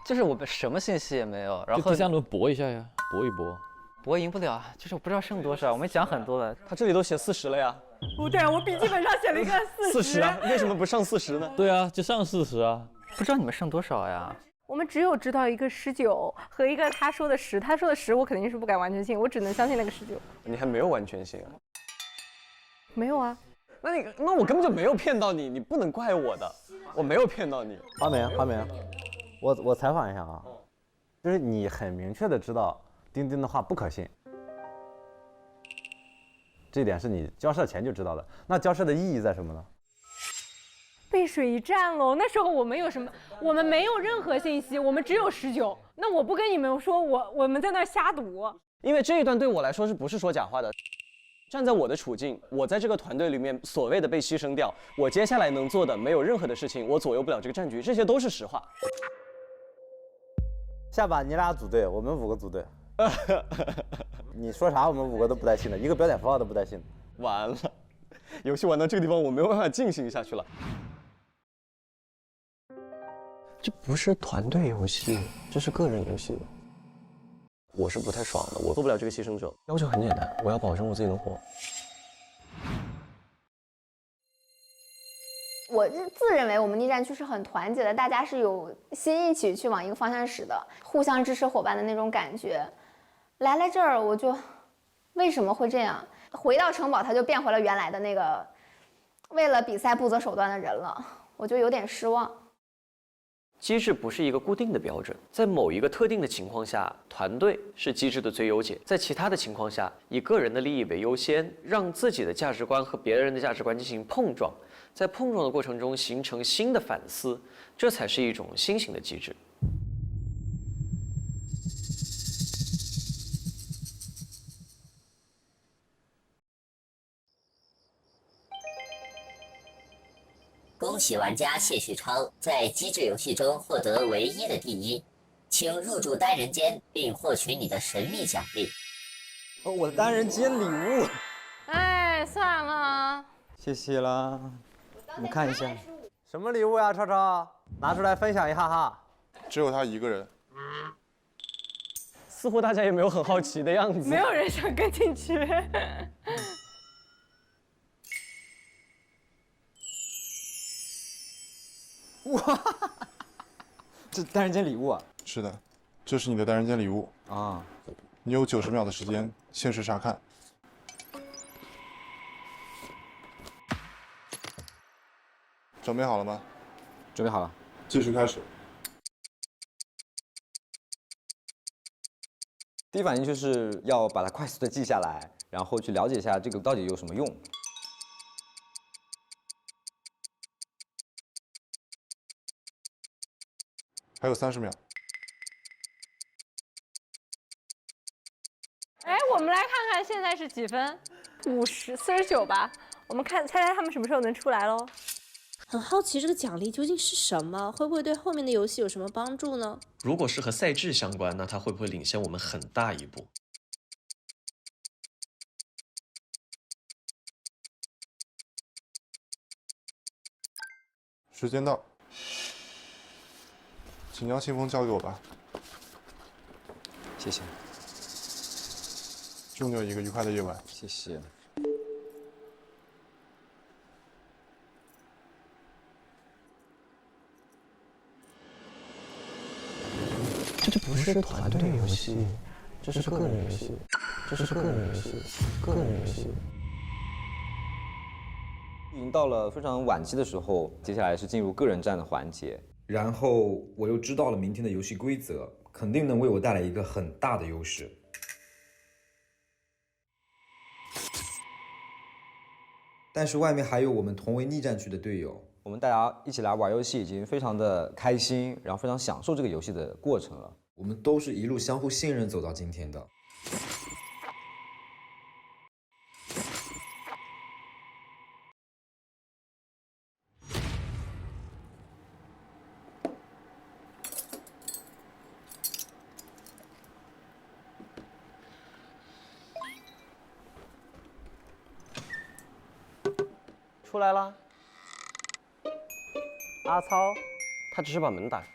就是我们什么信息也没有，然后就第3轮搏一下呀，搏一搏。搏赢不了啊，就是我不知道剩多少，我们讲很多了。他这里都写40了呀。不对，我笔记本上写了一个40啊，为什么不上40呢？对啊，就上40啊。不知道你们剩多少呀？我们只有知道一个19和一个他说的10，他说的10我肯定是不敢完全信，我只能相信那个19。你还没有完全信啊？没有啊。那我根本就没有骗到你，你不能怪我的，我没有骗到你。花梅，我采访一下啊，就是你很明确的知道钉钉的话不可信，这点是你交涉前就知道的。那交涉的意义在什么呢？背水一战喽。那时候我们有什么？我们没有任何信息，我们只有19。那我不跟你们说，我们在那儿瞎赌。因为这一段对我来说是不是说假话的？站在我的处境，我在这个团队里面所谓的被牺牲掉，我接下来能做的没有任何的事情，我左右不了这个战局，这些都是实话。下把你俩组队，我们5个组队。你说啥我们5个都不带信的，一个标点符号都不带信的。完了，游戏玩到这个地方，我没有办法进行下去了。这不是团队游戏，这是个人游戏。我是不太爽的，我做不了这个牺牲者。要求很简单，我要保证我自己能活。我自认为我们逆战区是很团结的，大家是有心一起去往一个方向使的，互相支持伙伴的那种感觉。来这儿我就为什么会这样？回到城堡他就变回了原来的那个为了比赛不择手段的人了，我就有点失望。机制不是一个固定的标准，在某一个特定的情况下，团队是机制的最优解；在其他的情况下，以个人的利益为优先，让自己的价值观和别人的价值观进行碰撞，在碰撞的过程中形成新的反思，这才是一种新型的机制。恭喜玩家谢旭超在机制游戏中获得唯一的第1，请入住单人间并获取你的神秘奖励。哦，我的单人间礼物。哎，算了，谢谢啦。你们看一下，什么礼物呀，超超？拿出来分享一下哈。只有他一个人。似乎大家也没有很好奇的样子。没有人想跟进去。哇，这单人间礼物啊！是的，这是你的单人间礼物啊。你有90秒的时间限时查看。准备好了吗？准备好了。继续开始。第一反应就是要把它快速的记下来，然后去了解一下这个到底有什么用。还有30秒。哎，我们来看看现在是几分？49吧。我们猜猜他们什么时候能出来喽？很好奇这个奖励究竟是什么，会不会对后面的游戏有什么帮助呢？如果是和赛制相关，那它会不会领先我们很大一步？时间到。请将信封交给我吧。谢谢。祝你有一个愉快的夜晚。谢谢。这不是团队游戏，这是个人游戏，这是个人游戏，个人游戏。已经到了非常晚期的时候，接下来是进入个人战的环节。然后我又知道了明天的游戏规则，肯定能为我带来一个很大的优势。但是外面还有我们同为逆战区的队友，我们大家一起来玩游戏已经非常的开心，然后非常享受这个游戏的过程了。我们都是一路相互信任走到今天的。出来啦，阿操，他只是把门打开。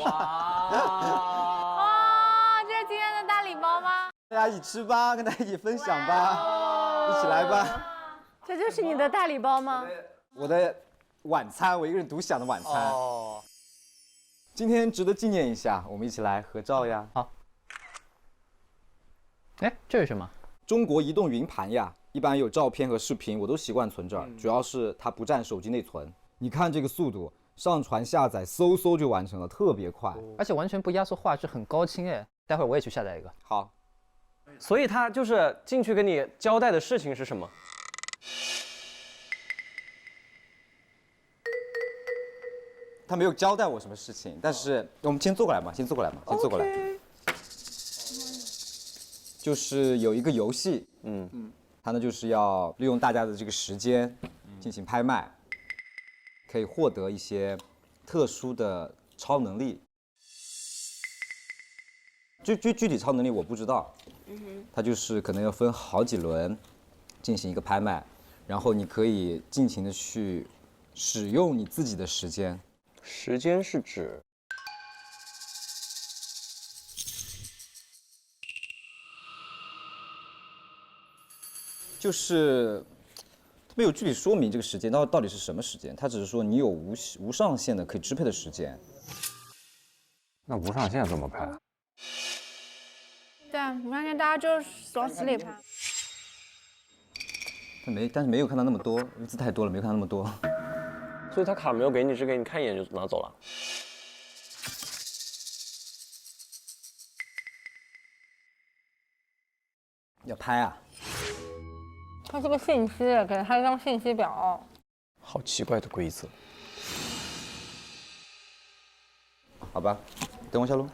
哇！这是今天的大礼包吗？大家一起吃吧，跟大家一起分享吧，一起来吧。这就是你的大礼包吗？我的晚餐，我一个人独享的晚餐。哦。今天值得纪念一下，我们一起来合照呀。好。哎，这是什么？中国移动云盘呀。一般有照片和视频，我都习惯存这儿，主要是它不占手机内存。你看这个速度，上传下载嗖就完成了，特别快，而且完全不压缩画质，很高清哎。待会儿我也去下载一个。好。所以他就是进去跟你交代的事情是什么？他没有交代我什么事情，但是我们先坐过来嘛，先坐过来。就是有一个游戏，它呢就是要利用大家的这个时间进行拍卖，可以获得一些特殊的超能力。具体超能力我不知道，它就是可能要分好几轮进行一个拍卖，然后你可以尽情的去使用你自己的时间。时间是指就是没有具体说明这个时间到底是什么时间，它只是说你有无上限的可以支配的时间。那无上限怎么拍？对啊，无上限大家就往死里拍。但是没有看到那么多，字太多了，没有看到那么多。所以他卡没有给你，是给你看一眼就拿走了。要拍啊？它是个信息，给他一张信息表。好奇怪的规则。好吧，等我一下喽。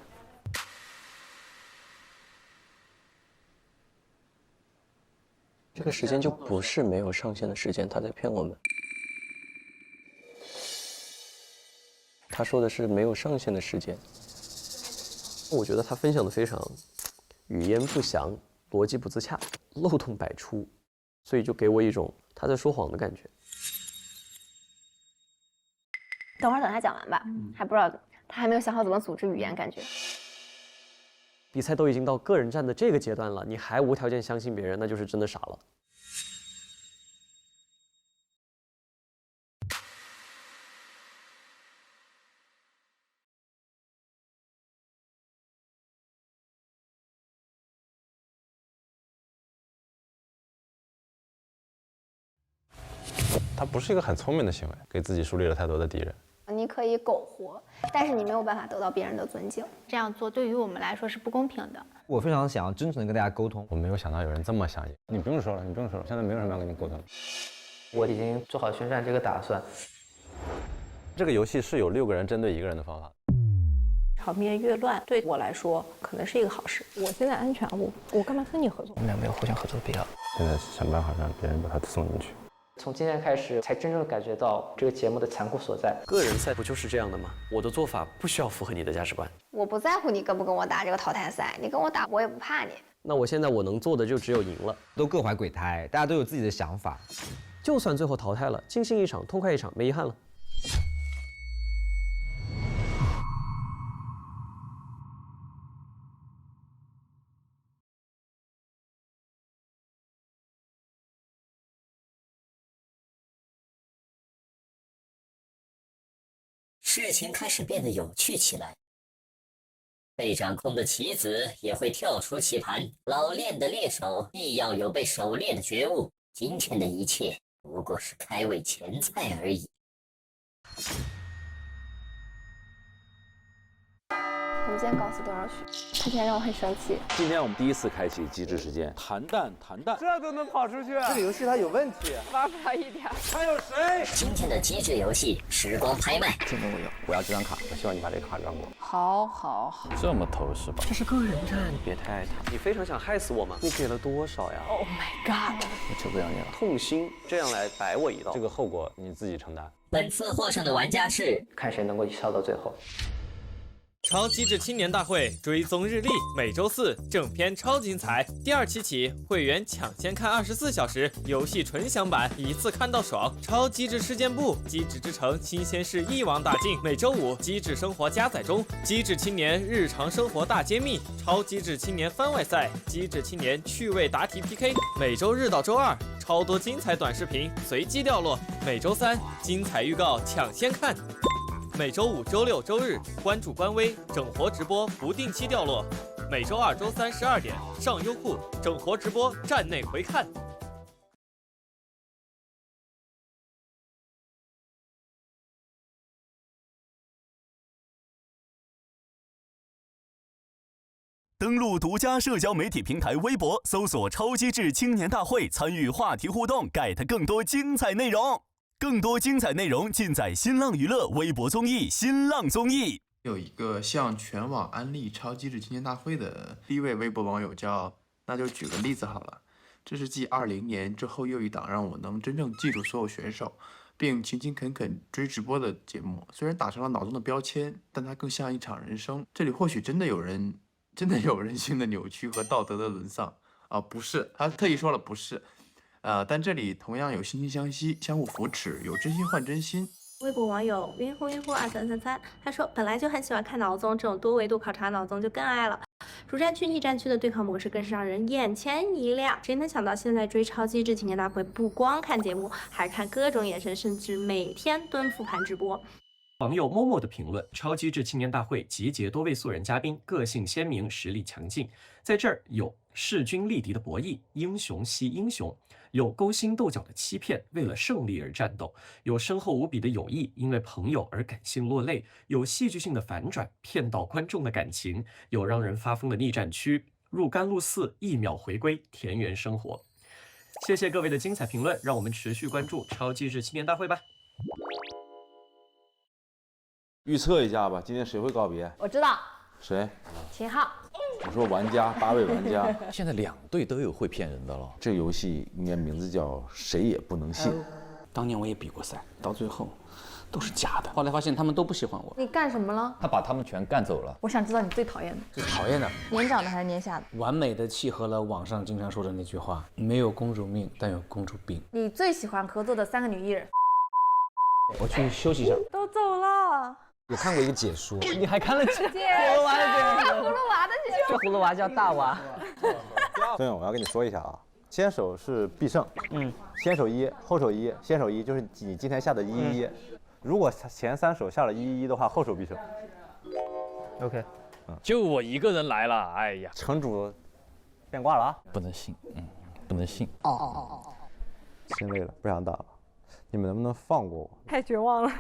这个时间就不是没有上限的时间，他在骗我们。他说的是没有上限的时间。我觉得他分享的非常语言不详，逻辑不自洽，漏洞百出，所以就给我一种他在说谎的感觉。等他讲完吧，还不知道他还没有想好怎么组织语言，感觉。比赛都已经到个人战的这个阶段了，你还无条件相信别人，那就是真的傻了。他不是一个很聪明的行为，给自己树立了太多的敌人。你可以苟活，但是你没有办法得到别人的尊敬。这样做对于我们来说是不公平的。我非常想要真诚的跟大家沟通。我没有想到有人这么想你。你不用说了，现在没有什么要跟你沟通。我已经做好宣战这个打算。这个游戏是有6个人针对1个人的方法。场面越乱，对我来说可能是一个好事。我现在安全，我干嘛跟你合作？我们俩没有互相合作的必要。现在想办法让别人把他送进去。从今天开始，才真正感觉到这个节目的残酷所在。个人赛不就是这样的吗？我的做法不需要符合你的价值观。我不在乎你跟不跟我打这个淘汰赛，你跟我打我也不怕你。那我现在我能做的就只有赢了。都各怀鬼胎，大家都有自己的想法。就算最后淘汰了，尽兴一场，痛快一场，没遗憾了。事情开始变得有趣起来。被掌控的棋子也会跳出棋盘，老练的猎手亦要有被狩猎的觉悟。今天的一切不过是开胃前菜而已。我们今天稿子多少许？他今天让我很生气。今天我们第一次开启机智时间，谈蛋，这都能跑出去？这个游戏它有问题。玩不了一点。还有谁？今天的机智游戏时光拍卖。这个我要这张卡，我希望你把这个卡让我。好。这么投是吧？这是个人战，别太爱他。你非常想害死我吗？你给了多少呀 ？Oh my god！ 我就不要你了。痛心，这样来摆我一道。这个后果你自己承担。本次获胜的玩家是，看谁能够笑到最后。超机智青年大会追踪日历，每周4正片超精彩。第2期起，会员抢先看24小时，游戏纯享版一次看到爽。超机智事件部，机智之城新鲜事一网打尽。每周5机智生活加载中，机智青年日常生活大揭秘，超机智青年番外赛，机智青年趣味答题 PK。每周日到周2，超多精彩短视频随机掉落。每周3，精彩预告抢先看。每周5、周6、周日关注官微，整活直播不定期掉落。每周2、周3 12点上优酷，整活直播站内回看。登录独家社交媒体平台微博，搜索“超机智青年大会”，参与话题互动，get更多精彩内容。更多精彩内容尽在新浪娱乐微博综艺新浪综艺。有一个向全网安利超机智青年大会的第一位微博网友叫，那就举个例子好了，这是继20年之后又一档让我能真正记住所有选手，并勤勤恳恳追直播的节目。虽然打上了脑中的标签，但它更像一场人生。这里或许真的有人性的扭曲和道德的沦丧啊，不是，他特意说了不是，但这里同样有惺惺相惜，相互扶持，有真心换真心。微博网友晕乎晕乎2333，他说本来就很喜欢看脑综，这种多维度考察脑综就更爱了。主战区、逆战区的对抗模式更是让人眼前一亮。谁能想到现在追超机智青年大会，不光看节目，还看各种眼神，甚至每天蹲复盘直播。网友默默的评论：超机智青年大会集结多位素人嘉宾，个性鲜明，实力强劲。在这儿有势均力敌的博弈，英雄惜英雄；有勾心斗角的欺骗，为了胜利而战斗；有深厚无比的友谊，因为朋友而感性落泪；有戏剧性的反转，骗到观众的感情；有让人发疯的逆战区，入甘露寺一秒回归田园生活。谢谢各位的精彩评论，让我们持续关注超机智青年大会吧。预测一下吧，今天谁会告别？我知道，谁？秦昊。我说玩家，8位玩家。现在2队都有会骗人的了。这个游戏应该名字叫谁也不能信。当年我也比过赛，到最后都是假的。后来发现他们都不喜欢我。你干什么了？他把他们全干走了。我想知道你最讨厌的。最讨厌的，年长的还是年下的？完美的契合了网上经常说的那句话：没有公主命，但有公主病。你最喜欢合作的3个女艺人？我去休息一下。都走了。有看过一个解说，你还看了葫芦娃的解说？葫芦娃的解说？这葫芦娃叫大娃。孙勇，我要跟你说一下啊，先手是必胜，先手1，后手1，先手1就是你今天下的111，如果前3手下了111的话，后手必胜。OK，就我一个人来了，哎呀，城主变卦了啊！不能信，不能信。心累了，不想打了，你们能不能放过我？太绝望了。